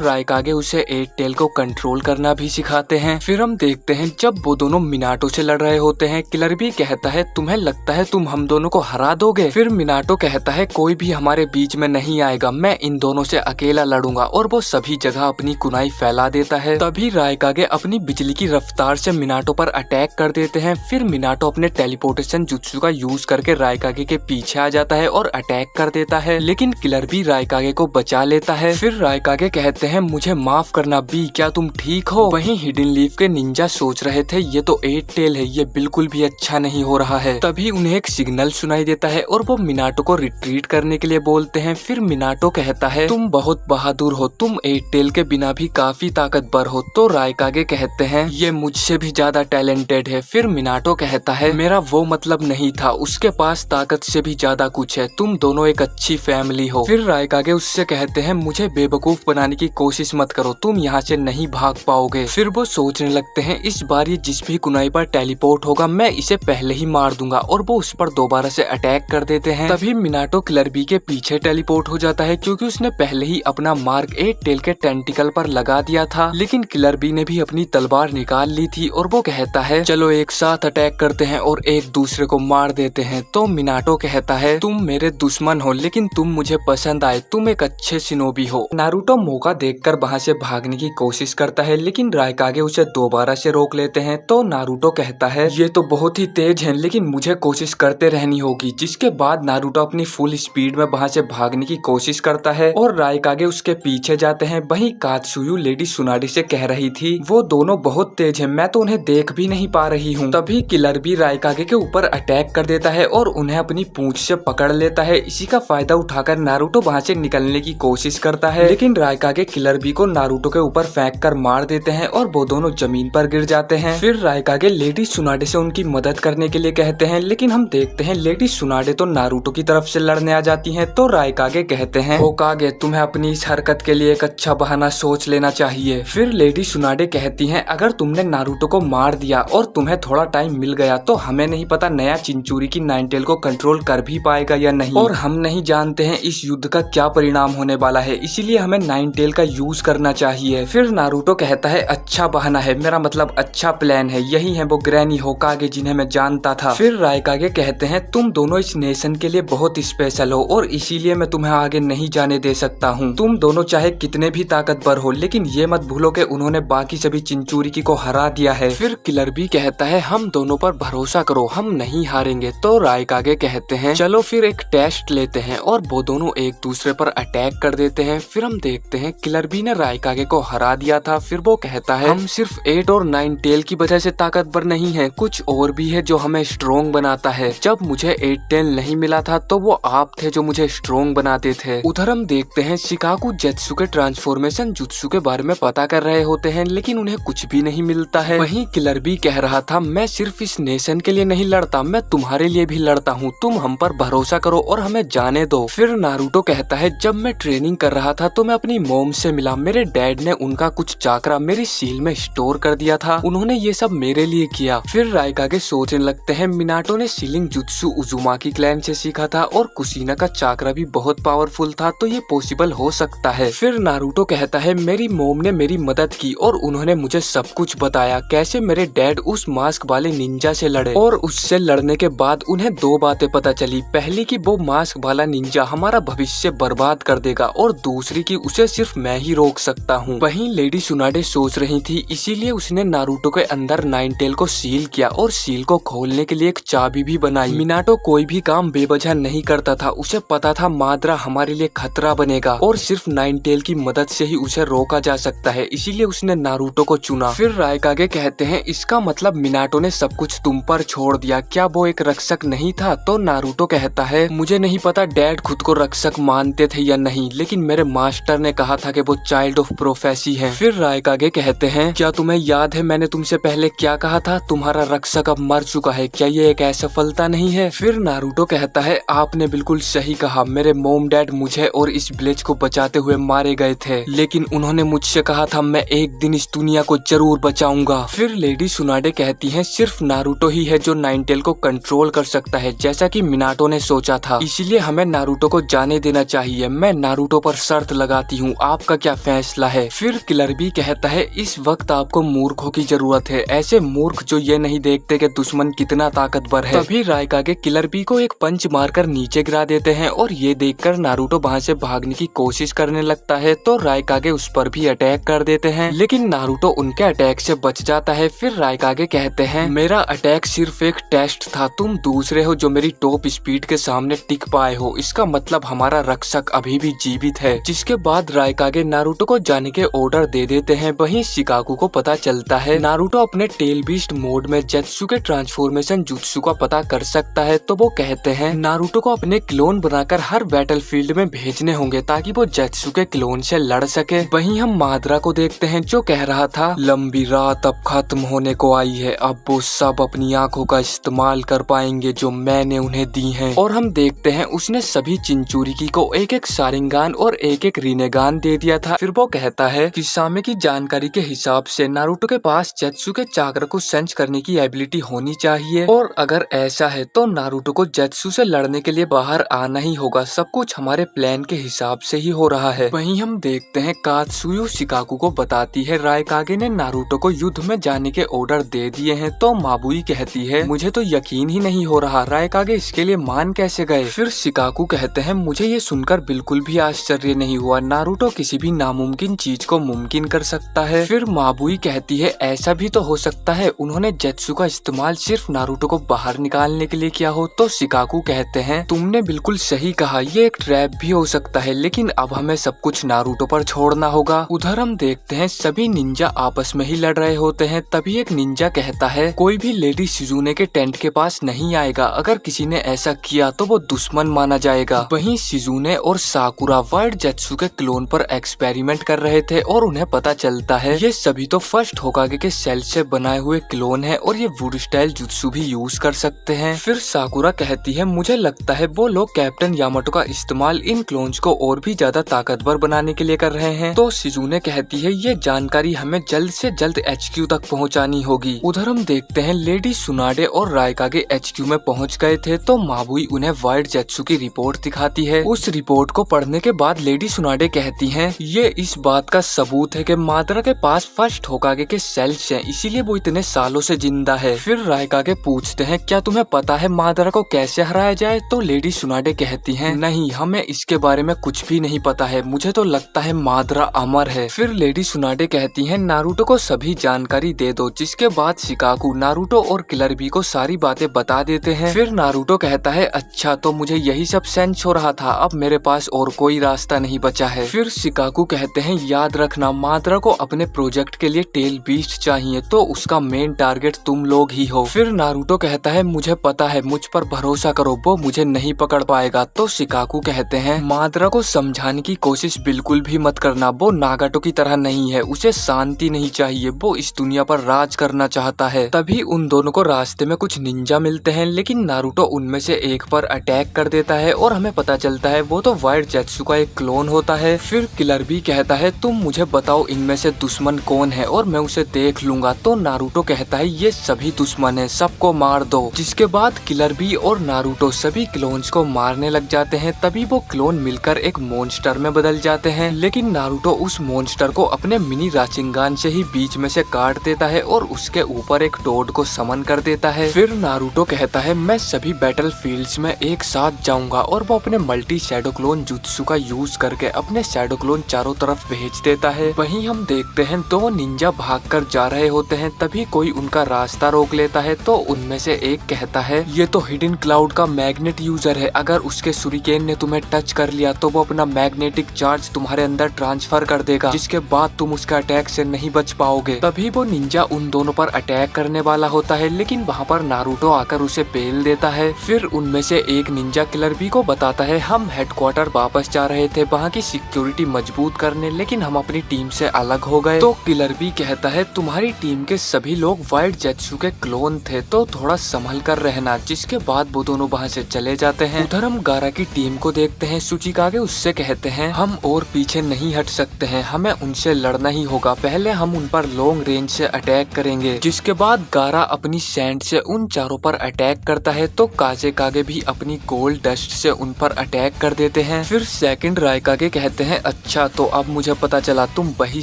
रायकागे उसे एट टेल को कंट्रोल करना भी सिखाते हैं। फिर हम देखते हैं जब वो दोनों मिनाटो से लड़ रहे होते हैं, किलर भी कहता है तुम्हें लगता है तुम हम दोनों को हरा दोगे। फिर मिनाटो कहता है कोई भी हमारे बीच में नहीं आएगा, मैं इन दोनों से अकेला लड़ूंगा, और वो सभी जगह अपनी कुनाई फैला देता है। तभी रायकागे अपनी बिजली की रफ्तार से मिनाटो पर अटैक कर देते हैं। फिर मिनाटो अपने टेलीपोर्टेशन जुत्सु का यूज करके रायकागे के पीछे आ जाता है और अटैक कर देता है, लेकिन किलर भी रायकागे को बचा लेता है। फिर रायकागे कहते हैं मुझे माफ करना बी, क्या तुम ठीक हो। वहीं हिडन लीफ के निंजा सोच रहे थे ये तो एट टेल है, ये बिल्कुल भी अच्छा नहीं हो रहा है। तभी उन्हें एक सिग्नल सुनाई देता है और वो मिनाटो को रिट्रीट करने के लिए बोलते हैं। फिर मिनाटो कहता है तुम बहुत बहादुर हो, तुम एट टेल के बिना भी काफी ताकतवर हो। तो रायकागे कहते हैं ये मुझसे भी ज्यादा टैलेंटेड है। फिर मिनाटो कहता है मेरा वो मतलब नहीं था, उसके पास ताकत से भी ज्यादा कुछ है, तुम दोनों एक अच्छी फैमिली हो। फिर रायकागे उससे कहते हैं मुझे बेवकूफ बनाने की कोशिश मत करो, तुम यहाँ से नहीं भाग पाओगे। फिर वो सोचने लगते हैं इस बार ये जिस भी कुनाई पर टेलीपोर्ट होगा मैं इसे पहले ही मार दूंगा, और वो उस पर दोबारा से अटैक कर देते हैं। तभी मिनाटो किलर बी के पीछे टेलीपोर्ट हो जाता है क्योंकि उसने पहले ही अपना मार्क एट टेल के टेंटिकल पर लगा दिया था। लेकिन किलर बी ने भी अपनी तलवार निकाल ली थी और वो कहता है चलो एक साथ अटैक करते हैं और एक दूसरे को मार देते हैं। तो मिनाटो कहता है तुम मेरे दुश्मन हो लेकिन तुम मुझे पसंद आए, तुम एक अच्छे शिनोबी हो। नारुतो मौका देखकर वहाँ से भागने की कोशिश करता है, लेकिन रायकागे उसे दोबारा से रोक लेते हैं। तो नारुतो कहता है ये तो बहुत ही तेज है, लेकिन मुझे कोशिश करते रहनी होगी। जिसके बाद नारुतो अपनी फुल स्पीड में वहाँ से भागने की कोशिश करता है और रायकागे उसके पीछे जाते हैं। वहीं कात्सुयु लेडी सुनाडे से कह रही थी वो दोनों बहुत तेज है, मैं तो उन्हें देख भी नहीं पा रही हूँ। तभी किलर भी रायकागे के ऊपर अटैक कर देता है और उन्हें अपनी पूंछ से पकड़ लेता है। इसी का फायदा उठाकर नारुतो वहाँ से निकलने की कोशिश करता है, लेकिन रायकागे किलर बी को नारुतो के ऊपर फेंक कर मार देते हैं और वो दोनों जमीन पर गिर जाते हैं। फिर रायकागे लेडी सुनाडे से उनकी मदद करने के लिए कहते हैं, लेकिन हम देखते हैं लेडी सुनाडे तो नारुतो की तरफ से लड़ने आ जाती हैं। तो रायकागे कहते हैं होकागे तुम्हें अपनी इस हरकत के लिए एक अच्छा बहाना सोच लेना चाहिए। फिर लेडी सुनाडे कहती हैं अगर तुमने नारुतो को मार दिया और तुम्हें थोड़ा टाइम मिल गया तो हमें नहीं पता नया चिंचुरी की नाइन टेल को कंट्रोल कर भी पाएगा या नहीं, और हम नहीं जानते हैं इस युद्ध का क्या परिणाम होने वाला है, इसीलिए हमें नाइन टेल का यूज करना चाहिए। फिर नारुतो कहता है अच्छा बहाना है, मेरा मतलब अच्छा प्लान है, यही है वो ग्रैनी होकागे जिन्हें मैं जानता था। फिर रायकागे कहते हैं तुम दोनों इस नेशन के लिए बहुत स्पेशल हो और इसीलिए मैं तुम्हें आगे नहीं जाने दे सकता हूँ। तुम दोनों चाहे कितने भी ताकतवर हो, लेकिन ये मत भूलो कि उन्होंने बाकी सभी चिंचुरी की को हरा दिया है। फिर किलर भी कहता है हम दोनों पर भरोसा करो, हम नहीं हारेंगे। तो रायकागे कहते हैं चलो फिर एक टेस्ट लेते हैं, और वो दोनों एक दूसरे पर अटैक कर देते हैं। फिर हम देखते हैं किलर बी ने रायकागे को हरा दिया था। फिर वो कहता है हम सिर्फ 8 और 9 टेल की वजह से ताकतवर नहीं है, कुछ और भी है जो हमें स्ट्रॉन्ग बनाता है। जब मुझे 8 टेल नहीं मिला था तो वो आप थे जो मुझे स्ट्रॉन्ग बनाते थे। उधर हम देखते हैं शिकाकू जेत्सु के ट्रांसफॉर्मेशन जुत्सु के बारे में पता कर रहे होते हैं, लेकिन उन्हें कुछ भी नहीं मिलता है। वहीं किलर बी कह रहा था मैं सिर्फ इस नेशन के लिए नहीं लड़ता, मैं तुम्हारे लिए भी लड़ता हूँ, तुम हम पर भरोसा करो और हमें जाने दो। फिर नारुतो कहता है जब मैं ट्रेनिंग कर रहा था तो मैं अपनी मॉम से मिला, मेरे डैड ने उनका कुछ चाकरा मेरी सील में स्टोर कर दिया था, उन्होंने ये सब मेरे लिए किया। फिर रायकागे सोचने लगते हैं मिनाटो ने सीलिंग जुत्सु उजुमाकी क्लैन से सीखा था और कुशीना का चाकरा भी बहुत पावरफुल था, तो ये पॉसिबल हो सकता है। फिर नारुतो कहता है मेरी मॉम ने मेरी मदद की और उन्होंने मुझे सब कुछ बताया, कैसे मेरे डैड उस मास्क वाले निंजा से लड़े, और उससे लड़ने के बाद उन्हें 2 बातें पता चली। पहली कि वो मास्क वाला निंजा हमारा भविष्य बर्बाद कर देगा, और दूसरी कि उसे सिर्फ मैं ही रोक सकता हूँ। वहीं लेडी सुनाडे सोच रही थी, इसीलिए उसने नारुतो के अंदर 9 टेल को सील किया और सील को खोलने के लिए एक चाबी भी बनाई। मिनाटो कोई भी काम बेवजह नहीं करता था, उसे पता था माद्रा हमारे लिए खतरा बनेगा और सिर्फ 9 टेल की मदद से ही उसे रोका जा सकता है, इसीलिए उसने नारुतो को चुना। फिर रायकागे कहते हैं इसका मतलब मिनाटो ने सब कुछ तुम पर छोड़ दिया, क्या वो एक रक्षक नहीं था? तो नारुतो कहता है मुझे नहीं पता डैड खुद को रक्षक मानते थे या नहीं, लेकिन मेरे मास्टर ने कहा था कि वो चाइल्ड ऑफ प्रोफेसी है। फिर रायकागे कहते हैं क्या तुम्हें याद है मैंने तुमसे पहले क्या कहा था, तुम्हारा रक्षक अब मर चुका है, क्या ये एक असफलता नहीं है? फिर नारुतो कहता है आपने बिल्कुल सही कहा, मेरे मॉम डैड मुझे और इस विलेज को बचाते हुए मारे गए थे, लेकिन उन्होंने मुझसे कहा था मैं एक दिन इस दुनिया को जरूर बचाऊंगा। फिर लेडी सुनाडे कहती है सिर्फ नारुतो ही है जो 9 टेल को कंट्रोल कर सकता है, जैसा कि मिनाटो ने सोचा था, इसीलिए हमें नारुतो को जाने देना चाहिए। मैं नारुतो पर शर्त लगाती हूँ, आपका क्या फैसला है? फिर किलर बी कहता है इस वक्त आपको मूर्खों की जरूरत है, ऐसे मूर्ख जो ये नहीं देखते कि दुश्मन कितना ताकतवर है। तभी रायकागे किलर बी को एक पंच मारकर नीचे गिरा देते हैं, और ये देखकर नारुतो वहाँ से भागने की कोशिश करने लगता है, तो रायकागे उस पर भी अटैक कर देते हैं, लेकिन नारुतो उनके अटैक से बच जाता है। फिर रायकागे कहते हैं मेरा अटैक सिर्फ एक टेस्ट था, तुम दूसरे हो जो मेरी टॉप स्पीड के सामने टिक पाए हो, इसका मतलब हमारा रक्षक अभी भी जीवित है। जिसके बाद रायकागे नारुतो को जाने के ऑर्डर दे देते हैं। वहीं शिकाकू को पता चलता है नारुतो अपने टेल बीस्ट मोड में जेत्सु के ट्रांसफॉर्मेशन जुत्सु का पता कर सकता है, तो वो कहते हैं नारुतो को अपने क्लोन बनाकर हर बैटलफील्ड में भेजने होंगे ताकि वो जेत्सु के क्लोन से लड़ सके। वहीं हम माद्रा को देखते हैं जो कह रहा था लंबी रात अब खत्म होने को आई है, अब वो सब अपनी आंखों का इस्तेमाल कर पाएंगे जो मैंने उन्हें दी हैं। और हम देखते हैं उसने सभी चिंचुरिकी को एक एक सारिंगान और एक एक रिनेगान दे दिया था। फिर वो कहता है कि सामे की जानकारी के हिसाब से नारुतो के पास जेत्सु के चाक्र को सेंस करने की एबिलिटी होनी चाहिए, और अगर ऐसा है तो नारुतो को जेत्सु से लड़ने के लिए बाहर आना ही होगा, सब कुछ हमारे प्लान के हिसाब से ही हो रहा है। वहीं हम देखते हैं कात्सुयो शिकाकू को बताती है रायकागे ने नारुतो को युद्ध में जाने के ऑर्डर दे दिए हैं, तो माबुई कहती है मुझे तो यकीन ही नहीं हो रहा, रायकागे इसके लिए मान कैसे गए? फिर शिकाकू कहते हैं मुझे ये सुनकर बिल्कुल भी आश्चर्य नहीं हुआ, नारुतो किसी भी नामुमकिन चीज को मुमकिन कर सकता है। फिर माबुई कहती है ऐसा भी तो हो सकता है उन्होंने जेत्सु का इस्तेमाल सिर्फ नारुतो को बाहर निकालने के लिए किया हो। तो शिकाकू कहते हैं तुमने बिल्कुल सही कहा, ये एक ट्रैप भी हो सकता है, लेकिन अब हमें सब कुछ नारुतो पर छोड़ना होगा। उधर हम देखते हैं सभी निंजा आपस में ही लड़ रहे होते हैं। तभी एक निंजा कहता है कोई भी लेडी शिजुने के टेंट के पास नहीं आएगा, अगर किसी ने ऐसा किया तो वो दुश्मन माना जाएगा। वहीं शिजुने और साकुरा वर्ड जेत्सु के क्लोन पर एक्सपेरिमेंट कर रहे थे, और उन्हें पता चलता है ये सभी तो फर्स्ट होकागे के सेल से बनाए हुए क्लोन है और ये वुड स्टाइल जुत्सु भी यूज कर सकते हैं। फिर साकुरा कहती है मुझे लगता है वो लोग कैप्टन यामाटो का इस्तेमाल इन क्लोन्स को और भी ज्यादा ताकतवर बनाने के लिए कर रहे हैं। तो शिजुने कहती है ये जानकारी हमें जल्द से जल्द HQ तक पहुंचानी होगी। उधर हम देखते हैं लेडी सुनाडे और रायकागे HQ में पहुंच गए थे, तो माबुई उन्हें वाइट जेत्सु की रिपोर्ट दिखाती है। उस रिपोर्ट को पढ़ने के बाद लेडी सुनाडे कहती हैं ये इस बात का सबूत है कि माद्रा के पास फर्स्ट होकागे के सेल्स हैं, इसीलिए वो इतने सालों से जिंदा है। फिर रायकागे पूछते हैं क्या तुम्हें पता है माद्रा को कैसे हराया जाए? तो लेडी सुनाडे कहती हैं नहीं, हमें इसके बारे में कुछ भी नहीं पता है, मुझे तो लगता है माद्रा अमर है। फिर लेडी सुनाडे कहती हैं नारुतो को सभी जानकारी दे दो, जिसके बाद शिकाकू नारुतो और किलर बी को सारी बातें बता देते हैं। फिर नारुतो कहता है अच्छा तो मुझे यही सब सेंस हो रहा था, अब मेरे पास और कोई रास्ता नहीं बचा है। फिर शिकाकू कहते हैं याद रखना माद्रा को अपने प्रोजेक्ट के लिए टेल बीस्ट चाहिए, तो उसका मेन टारगेट तुम लोग ही हो। फिर नारुतो कहता है मुझे पता है, मुझ पर भरोसा करो, वो मुझे नहीं पकड़ पाएगा। तो शिकाकू कहते हैं माद्रा को समझाने की कोशिश बिल्कुल भी मत करना, वो नागाटो की तरह नहीं है, उसे शांति नहीं चाहिए, वो इस दुनिया पर राज करना चाहता है। तभी उन दोनों को रास्ते में कुछ निंजा मिलते हैं, लेकिन नारुतो उनमें से एक पर अटैक कर देता है और हमें पता चलता है वो तो वाइट जेत्सु का एक क्लोन होता है। फिर किलर बी कहता है तुम मुझे बताओ इनमें से दुश्मन कौन है और मैं उसे देख लूंगा। तो नारुतो कहता है ये सभी दुश्मन है, सबको मार दो। जिसके बाद किलर बी और नारुतो सभी क्लोन्स को मारने लग जाते हैं। तभी वो क्लोन मिलकर एक मॉन्स्टर में बदल जाते हैं, लेकिन नारुतो उस मॉन्स्टर को अपने मिनी राचिंगान से ही बीच में से काट देता है और उसके ऊपर एक टोड को समन कर देता है। फिर नारुतो कहता है मैं सभी बैटल फील्ड्स में एक साथ जाऊंगा और वो अपने मल्टी शैडो क्लोन जुत्सु का यूज करके अपने शैडो क्लोन चारों तरफ भेज देता है। वहीं हम देखते हैं दो निंजा भागकर जा रहे होते हैं, तभी कोई उनका रास्ता रोक लेता है। तो उनमें से एक कहता है ये तो हिडन क्लाउड का मैग्नेट यूजर है, अगर उसके सुरिकेन ने तुम्हें टच कर लिया तो वो अपना मैग्नेटिक चार्ज तुम्हारे अंदर ट्रांसफर कर देगा, जिसके बाद तुम उसके अटैक से नहीं बच पाओगे। तभी वो निंजा उन दोनों पर अटैक करने वाला होता है, लेकिन वहाँ पर नारुतो आकर उसे पेल देता है। फिर उनमें से एक निंजा किलर बी को बताता है हम हेडक्वार्टर वापस जा रहे थे वहाँ की सिक्योरिटी मजबूत करने, लेकिन हम अपनी टीम से अलग हो गए। तो किलर बी कहता है तुम्हारी टीम के सभी लोग वाइट जेत्सु के क्लोन थे, तो थोड़ा संभल कर रहना। जिसके बाद वो दोनों वहाँ से चले जाते हैं। उधर हम गारा की टीम को देखते हैं। सुचिकागे उससे कहते हैं हम और पीछे नहीं हट सकते हैं, हमें उनसे लड़ना ही होगा, पहले हम उन पर लॉन्ग रेंज से अटैक करेंगे। जिसके बाद गारा अपनी सैंड से उन चारों पर अटैक करता है, तो काजेकागे भी अपनी गोल्ड डस्ट से उन पर अटैक कर देते हैं। फिर सेकंड रायकागे कहते हैं अच्छा तो अब मुझे पता चला तुम वही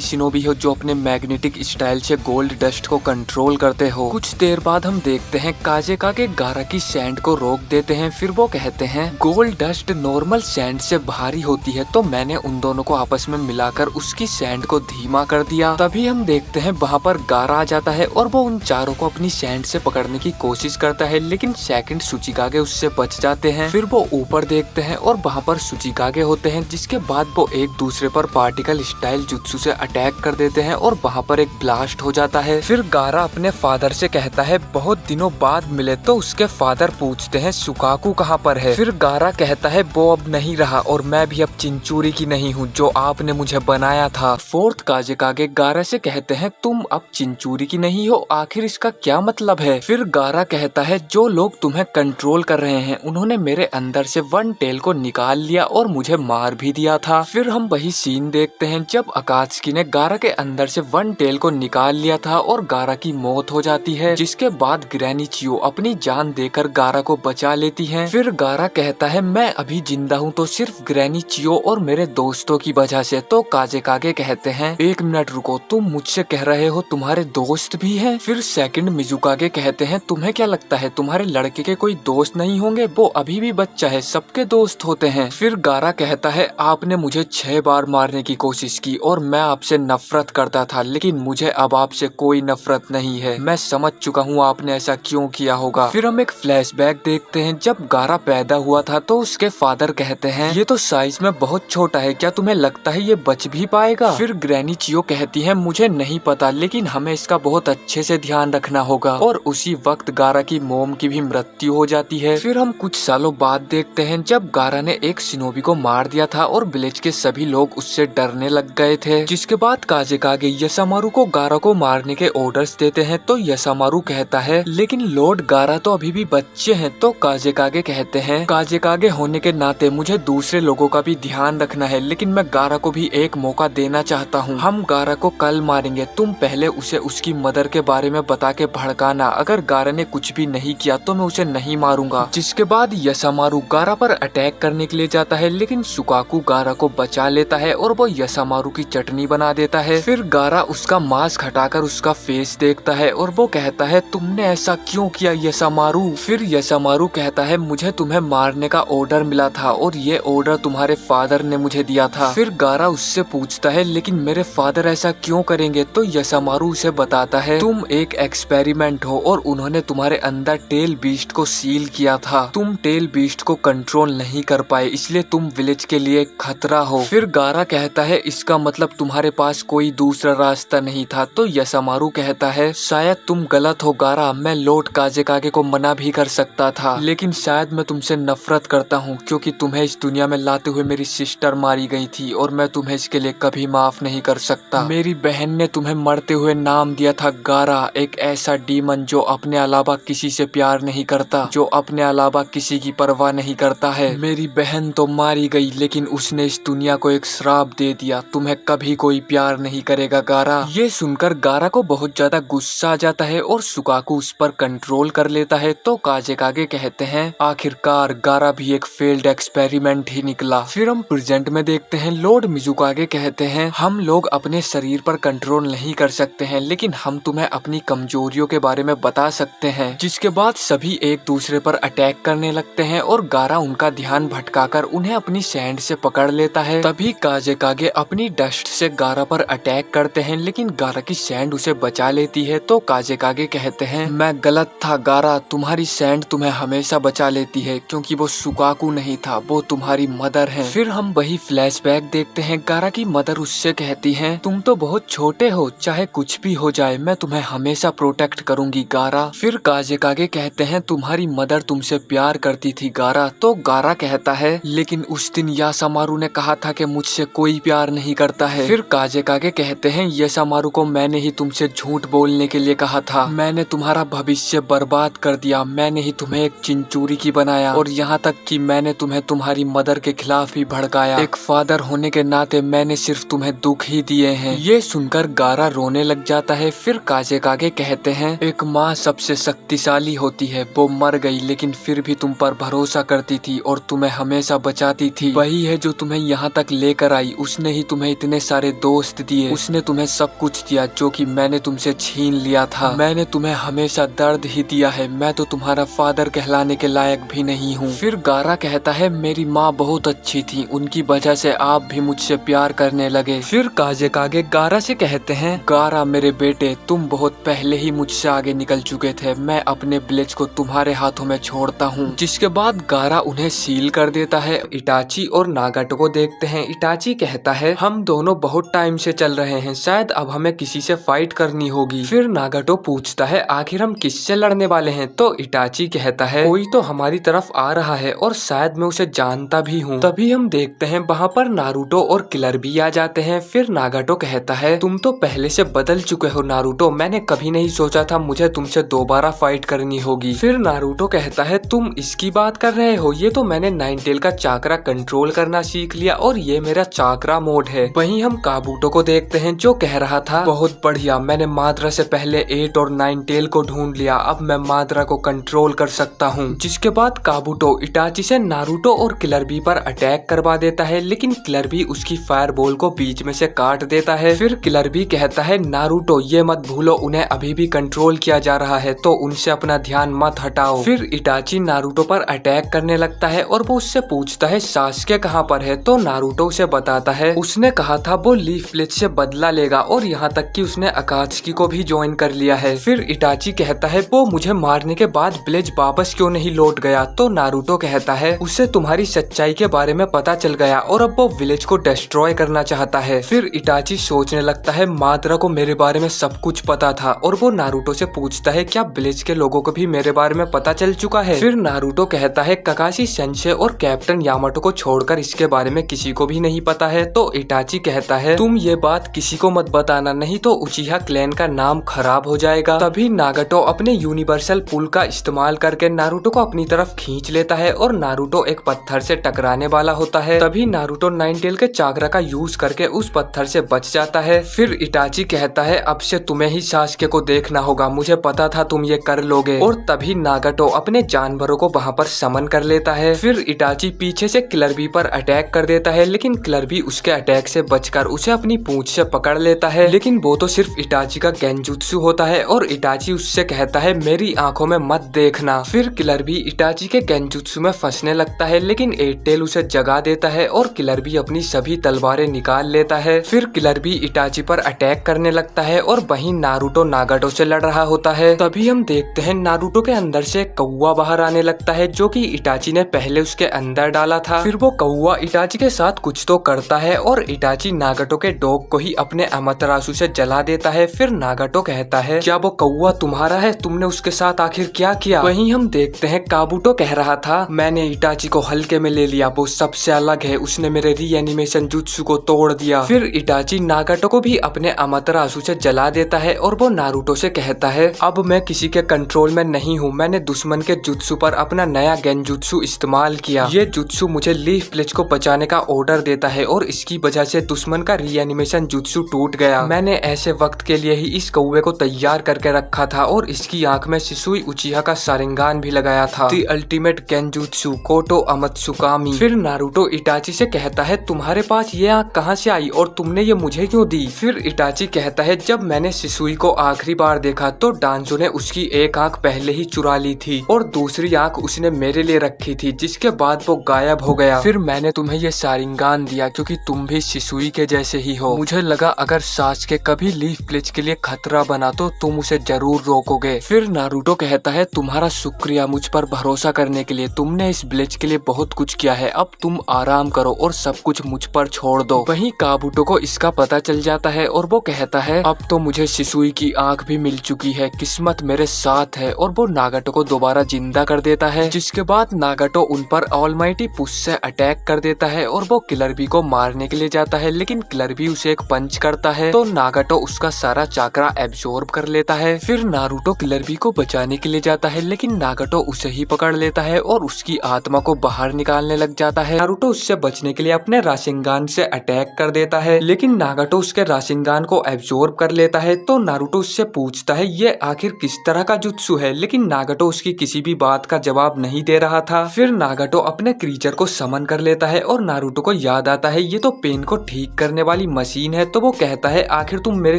शिनोबी हो जो अपने मैग्नेटिक स्टाइल से गोल्ड डस्ट को कंट्रोल करते हो। कुछ देर बाद हम देखते हैं काजेकागे गारा की सैंड को रोक देते हैं। फिर वो कहते हैं गोल्ड डस्ट नॉर्मल सैंड से भारी होती है, तो मैंने उन दोनों को आपस में मिलाकर उसकी सैंड को धीमा कर दिया। तभी हम देखते हैं वहाँ पर गारा आ जाता है और वो उन चारों को अपनी सैंड से पकड़ने की कोशिश करता है, लेकिन सेकंड सुचिकागे उससे बच जाते हैं। फिर वो ऊपर देखते हैं और वहाँ पर सुचिकागे होते हैं, जिसके बाद वो एक दूसरे पर पार्टिकल स्टाइल जुत्सु से अटैक कर देते हैं और वहाँ पर एक ब्लास्ट हो जाता है। फिर गारा अपने फादर से कहता है बहुत दिनों बाद मिले, तो उसके फादर पूछते हैं सुकाकू कहाँ पर है। फिर गारा कहता है वो अब नहीं रहा और मैं भी अब चिंचूरी की नहीं हूँ जो आपने मुझे बनाया था। फोर्थ काजेकागे गारा से कहते हैं तुम अब चिंचूरी की नहीं हो, आखिर इसका क्या मतलब है। फिर गारा कहता है जो लोग तुम्हें कंट्रोल कर रहे हैं उन्होंने मेरे अंदर से वन टेल को निकाल लिया और मुझे मार भी दिया था। फिर हम वही सीन देखते हैं जब अकात्सुकी ने गारा के अंदर से वन टेल को निकाल लिया था और गारा की मौत हो जाती है। जिसके बाद ग्रैनी चियो अपनी जान देकर गारा को बचा लेती है। फिर गारा कहता है मैं अभी जिंदा हूँ तो सिर्फ ग्रैनी चियो और मेरे दोस्तों की वजह से। तो काजेकागे कहते हैं एक मिनट रुको, तुम मुझसे कह रहे हो तुम्हारे दोस्त भी हैं? फिर सेकंड मिजुकागे कहते हैं तुम्हें क्या लगता है तुम्हारे लड़के के कोई दोस्त नहीं होंगे, वो अभी भी बच्चा है, सबके दोस्त होते हैं। फिर गारा कहता है आपने मुझे 6 बार मारने की कोशिश की और मैं आपसे नफरत करता था, लेकिन मुझे अब आपसे कोई नफरत नहीं है, मैं समझ चुका हूँ आपने ऐसा क्यों किया होगा। फिर हम एक फ्लैशबैक देखते हैं जब गारा पैदा हुआ था तो उसके फादर कहते हैं ये तो साइज में बहुत छोटा है, क्या तुम्हें लगता है ये बच भी पाएगा? फिर ग्रैनी चियो कहती है मुझे नहीं पता, लेकिन हमें इसका बहुत अच्छे से ध्यान रखना होगा। और उसी वक्त गारा की मोम की भी मृत्यु हो जाती है। फिर हम कुछ सालों बाद देखते हैं जब गारा ने एक शिनोबी को मार दिया था और विलेज के सभी लोग उससे डरने लग गए थे। जिसके बाद काजेकागे यसामारू को गारा को मारने के ऑर्डर्स देते हैं। तो यसामारू कहता है लेकिन लॉर्ड गारा तो अभी भी बच्चे हैं। तो काजेकागे कहते हैं काजेकागे होने के नाते मुझे दूसरे लोगों का भी ध्यान रखना है, लेकिन मैं गारा को भी एक मौका देना चाहता हूँ। हम गारा को कल मारेंगे, तुम पहले उसे उसकी मदर के बारे में बता के भड़काना, अगर गारा ने कुछ भी नहीं किया तो मैं उसे नहीं मारूंगा। जिसके बाद यसामारू गारा पर अटैक करने के लिए जाता है, लेकिन सुकाकू गारा को बचा लेता है और वो यसामारू की चटनी बना देता है। फिर गारा उसका मास्क हटाकर उसका फेस देखता है और वो कहता है तुमने ऐसा क्यों किया यसामारू? फिर यसामारू कहता है मुझे तुम्हें मारने का ऑर्डर मिला था और ये ऑर्डर तुम्हारे फादर ने मुझे दिया था। फिर गारा उससे पूछता है लेकिन मेरे फादर ऐसा क्यों करेंगे? तो यसामारू उसे बताता है तुम एक एक्सपेरिमेंट हो और उन्होंने तुम्हारे अंदर टेल बीस्ट को सील किया था। तुम टेल बीस्ट को कंट्रोल नहीं कर पाए, इसलिए तुम विलेज के लिए खतरा हो। फिर गारा कहता है इसका मतलब तुम्हारे पास कोई दूसरा रास्ता नहीं था। तो यसामारू कहता है शायद तुम गलत हो गारा, मैं लॉर्ड काजेकागे को मना भी कर सकता था, लेकिन शायद मैं तुमसे नफरत करता हूँ क्योंकि तुम्हें इस दुनिया में लाते हुए मेरी सिस्टर मारी गई थी और मैं तुम्हें इसके लिए कभी माफ नहीं कर सकता। मेरी बहन ने तुम्हें मरते हुए नाम दिया था गारा, एक ऐसा डीमन जो अपने अलावा किसी से प्यार नहीं करता, जो अपने अलावा किसी की परवाह नहीं करता है। मेरी बहन तो मारी गई लेकिन उसने इस दुनिया को एक श्राप दे दिया, तुम्हें कभी कोई प्यार नहीं करेगा गारा। ये सुनकर गारा को बहुत ज्यादा गुस्सा आ जाता है और सुकाकू उस पर कंट्रोल कर लेता है। तो काजेकागे कहते हैं आखिरकार गारा भी एक फेल्ड एक्सपेरिमेंट ही निकला। फिर हम प्रेजेंट में देखते हैं लॉर्ड मिजुकागे कहते हैं हम लोग अपने शरीर पर कंट्रोल नहीं कर सकते हैं, लेकिन हम तुम्हें अपनी कमजोरियों के बारे में बता सकते हैं। जिसके बाद सभी एक दूसरे पर अटैक करने लगते हैं और गारा उनका ध्यान भटकाकर उन्हें अपनी सैंड से पकड़ लेता है। तभी काजेकागे अपनी डस्ट से गारा पर अटैक करते हैं, लेकिन गारा की सैंड उसे बचा लेती है। तो काजेकागे कहते हैं मैं गलत था गारा, तुम्हारी सैंड तुम्हें हमेशा बचा लेती है क्योंकि वो सुकाकू नहीं था, वो तुम्हारी मदर है। फिर हम वही फ्लैशबैक देखते हैं, गारा की मदर उससे कहती है तुम तो बहुत छोटे हो, चाहे कुछ भी हो जाए मैं तुम्हें हमेशा प्रोटेक्ट करूंगी गारा। फिर काजेकागे कहते हैं तुम्हारी मदर तुमसे प्यार करती थी गारा। तो गारा कहता है लेकिन उस दिन यासामारू ने कहा था कि मुझसे कोई प्यार नहीं करता है। फिर काजेकागे कहते हैं यासामारू को मैंने ही तुमसे झूठ बोलने के लिए कहा था, मैंने तुम्हारा भविष्य बर्बाद कर दिया, मैंने ही तुम्हें एक चिंचूरी की बनाया और यहाँ तक कि मैंने तुम्हें तुम्हारी मदर के खिलाफ ही भड़काया। एक फादर होने के नाते मैंने सिर्फ तुम्हें दुख ही दिए हैं। ये सुनकर गारा रोने लग जाता है। फिर काजेकागे कहते हैं एक माँ सबसे शक्तिशाली होती है, वो मर गई लेकिन फिर भी तुम पर भरोसा करती थी और तुम्हें हमेशा बचाती थी। वही है जो तुम्हें यहाँ तक लेकर आई, उसने ही तुम्हें इतने सारे दोस्त दिए, उसने तुम्हें सब कुछ दिया जो कि मैंने तुमसे छीन लिया था। मैंने तुम्हें हमेशा दर्द ही दिया है, मैं तो तुम्हारा फादर कहलाने के लायक भी नहीं हूँ। फिर गारा कहता है मेरी माँ बहुत अच्छी थी, उनकी वजह से आप भी मुझसे प्यार करने लगे। फिर काजेकागे गारा से कहते हैं गारा मेरे बेटे, तुम बहुत पहले ही मुझसे आगे निकल चुके थे, मैं अपने विलेज को तुम्हारे हाथों में छोड़ता हूँ। जिसके बाद गारा उन्हें सील कर देता है। इटाची और नागाटो को देखते हैं। इटाची कहता है हम दोनों बहुत टाइम से चल रहे हैं, शायद अब हमें किसी से फाइट करनी होगी। फिर नागाटो पूछता है आखिर हम किससे लड़ने वाले हैं। तो इटाची कहता है कोई तो हमारी तरफ आ रहा है और शायद मैं उसे जानता भी हूँ। तभी हम देखते हैं वहाँ पर नारुतो और किलर भी आ जाते हैं। फिर नागाटो कहता है तुम तो पहले से बदल चुके हो नारुतो, मैंने कभी नहीं सोचा था मुझे तुमसे दोबारा फाइट करनी होगी। फिर नारुतो कहता है तुम इसकी बात कर रहे हो, ये तो मैंने नाइन टेल का चाकरा कंट्रोल करना सीख लिया और ये मेरा चाकरा मोड है। वहीं हम काबूटो को देखते हैं जो कह रहा था बहुत बढ़िया, मैंने माद्रा से पहले 8 और 9 टेल को ढूंढ लिया, अब मैं माद्रा को कंट्रोल कर सकता हूँ। जिसके बाद काबूटो इटाची से नारुतो और किलर बी पर अटैक करवा देता है, लेकिन किलर बी उसकी फायर बॉल को बीच में से काट देता है। फिर किलर बी कहता है नारुतो ये मत भूलो उन्हें अभी भी कंट्रोल किया जा रहा है, तो उनसे अपना ध्यान मत हटाओ। फिर इटाची नारुतो पर अटैक करने लगता है और वो उससे पूछता है सास्के कहाँ पर है। तो नारुतो उसे बताता है उसने कहा था वो लीफ ब्लिच से बदला लेगा और यहाँ तक कि उसने अकात्सुकी को भी ज्वाइन कर लिया है। फिर इटाची कहता है वो मुझे मारने के बाद ब्लेज वापस क्यों नहीं लौट गया। तो नारुतो कहता है उसे तुम्हारी सच्चाई के बारे में पता चल गया और अब वो विलेज को डिस्ट्रॉय करना चाहता है। फिर इटाची सोचने लगता है माद्रा को मेरे बारे में सब कुछ पता था और वो नारुतो से पूछता है क्या विलेज के लोगों को भी मेरे बारे में पता चल चुका है। फिर नारुतो कहता है ककाशी सेंसे और कैप्टन यामाटो को छोड़कर इसके बारे में किसी को भी नहीं पता है। तो इटाची कहता है तुम ये बात किसी को मत बताना, नहीं तो उचिहा क्लैन का नाम खराब हो जाएगा। तभी नागाटो अपने यूनिवर्सल पुल का इस्तेमाल करके नारुतो को अपनी तरफ खींच लेता है और नारुतो एक पत्थर से टकराने वाला होता है। तभी नारुतो नाइन टेल के चाकरा का यूज करके उस पत्थर से बच जाता है। फिर इटाची कहता है अब से तुम्हें ही सास्के को देखना होगा, मुझे पता था तुम ये कर लोगे। और तभी नागाटो अपने जानवरों को वहाँ पर समन कर लेता है। फिर इटाची पीछे से किलर बी पर अटैक कर देता है, लेकिन किलर बी उसके अटैक से बचकर उसे अपनी पूंछ से पकड़ लेता है। लेकिन वो तो सिर्फ इटाची का गेंजुत्सु होता है और इटाची उससे कहता है मेरी आंखों में मत देखना। फिर किलर बी इटाची के गेंजुत्सु में फंसने लगता है, लेकिन 8 टेल उसे जगा देता है और किलर बी अपनी सभी तलवारें निकाल लेता है। फिर किलर बी इटाची पर अटैक करने लगता है और वहीं नारुतो नागाटो से लड़ रहा होता है। तभी हम देखते हैं नारुतो के अंदर से कौवा बाहर आने लगता है, जो कि इटाची ने पहले उसके अंदर डाला था। फिर वो कौवा इटाची के साथ कुछ तो करता है और इटाची नागाटो के डॉग को ही अपने अमातेरासु से जला देता है। फिर नागाटो कहता है, क्या वो कौवा तुम्हारा है? तुमने उसके साथ आखिर क्या किया? वहीं हम देखते हैं काबुटो कह रहा था, मैंने इटाची को हल्के में ले लिया, वो सबसे अलग है, उसने मेरे रीएनिमेशन जुत्सु को तोड़ दिया। फिर इटाची नागाटो को भी अपने अमातेरासु से जला देता है और वो नारुतो से कहता है, अब मैं किसी के कंट्रोल में नहीं हूँ, मैंने दुश्मन के जुत्सु पर अपना नया गेंजुत्सु इस्तेमाल किया। ये जुत्सु मुझे लीफ ब्लिच को बचाने का ऑर्डर देता है और इसकी वजह से दुश्मन का रीएनिमेशन जुत्सु टूट गया। मैंने ऐसे वक्त के लिए ही इस कौवे को तैयार करके रखा था और इसकी आंख में शिसुई उचिहा का सारिंगान भी लगाया था। द अल्टीमेट गेंजुत्सु कोटो अमत्सुकामी। फिर नारुतो इटाची से कहता है, तुम्हारे पास ये आंख कहाँ से आई और तुमने ये मुझे क्यों दी? फिर इटाची कहता है, जब मैंने शिसुई को आखिरी बार देखा तो डांजो ने उसकी एक आंख पहले ही चुरा ली थी और दूसरी आंख उसने मेरे लिए रखी थी, जिसके बाद वो गायब हो गया। फिर मैंने तुम्हें ये सारिंगान दिया क्योंकि तुम भी शिसुई के जैसे ही हो। मुझे लगा अगर सासुके कभी लीफ ब्लिच के लिए खतरा बना तो तुम उसे जरूर रोकोगे। फिर नारुतो कहता है, तुम्हारा शुक्रिया मुझ पर भरोसा करने के लिए, तुमने इस ब्लिच के लिए बहुत कुछ किया है, अब तुम आराम करो और सब कुछ मुझ पर छोड़ दो। वहीं काबुटो को इसका पता चल जाता है और वो कहता है, अब तो मुझे शिसुई की आंख भी मिल चुकी है, किस्मत मेरे साथ है, और वो नागाटो को दोबारा जिंदा कर देता है। जिसके बाद नागाटो उन पर ऑलमाइटी पुश से अटैक कर देता है और वो किलर बी को मारने के लिए जाता है, लेकिन किलर बी उसे एक पंच करता है तो नागाटो उसका सारा चाकरा एब्जॉर्ब कर लेता है। फिर नारुतो किलर बी को बचाने के लिए जाता है, लेकिन नागाटो उसे ही पकड़ लेता है और उसकी आत्मा को बाहर निकालने लग जाता है। नारुतो उससे बचने के लिए अपने राशिंगान से अटैक कर देता है, लेकिन नागाटो उसके राशिंगान को एब्जॉर्ब कर लेता है। तो नारुतो उससे पूछता है, ये आखिर किस तरह का जुत्सु है, लेकिन नागाटो उसकी किसी भी बात का जवाब नहीं दे रहा था। फिर नागाटो अपने क्रीचर को समन कर लेता है और नारुतो को याद आता है, ये तो पेन को ठीक करने वाली मशीन है। तो वो कहता है, आखिर तुम मेरे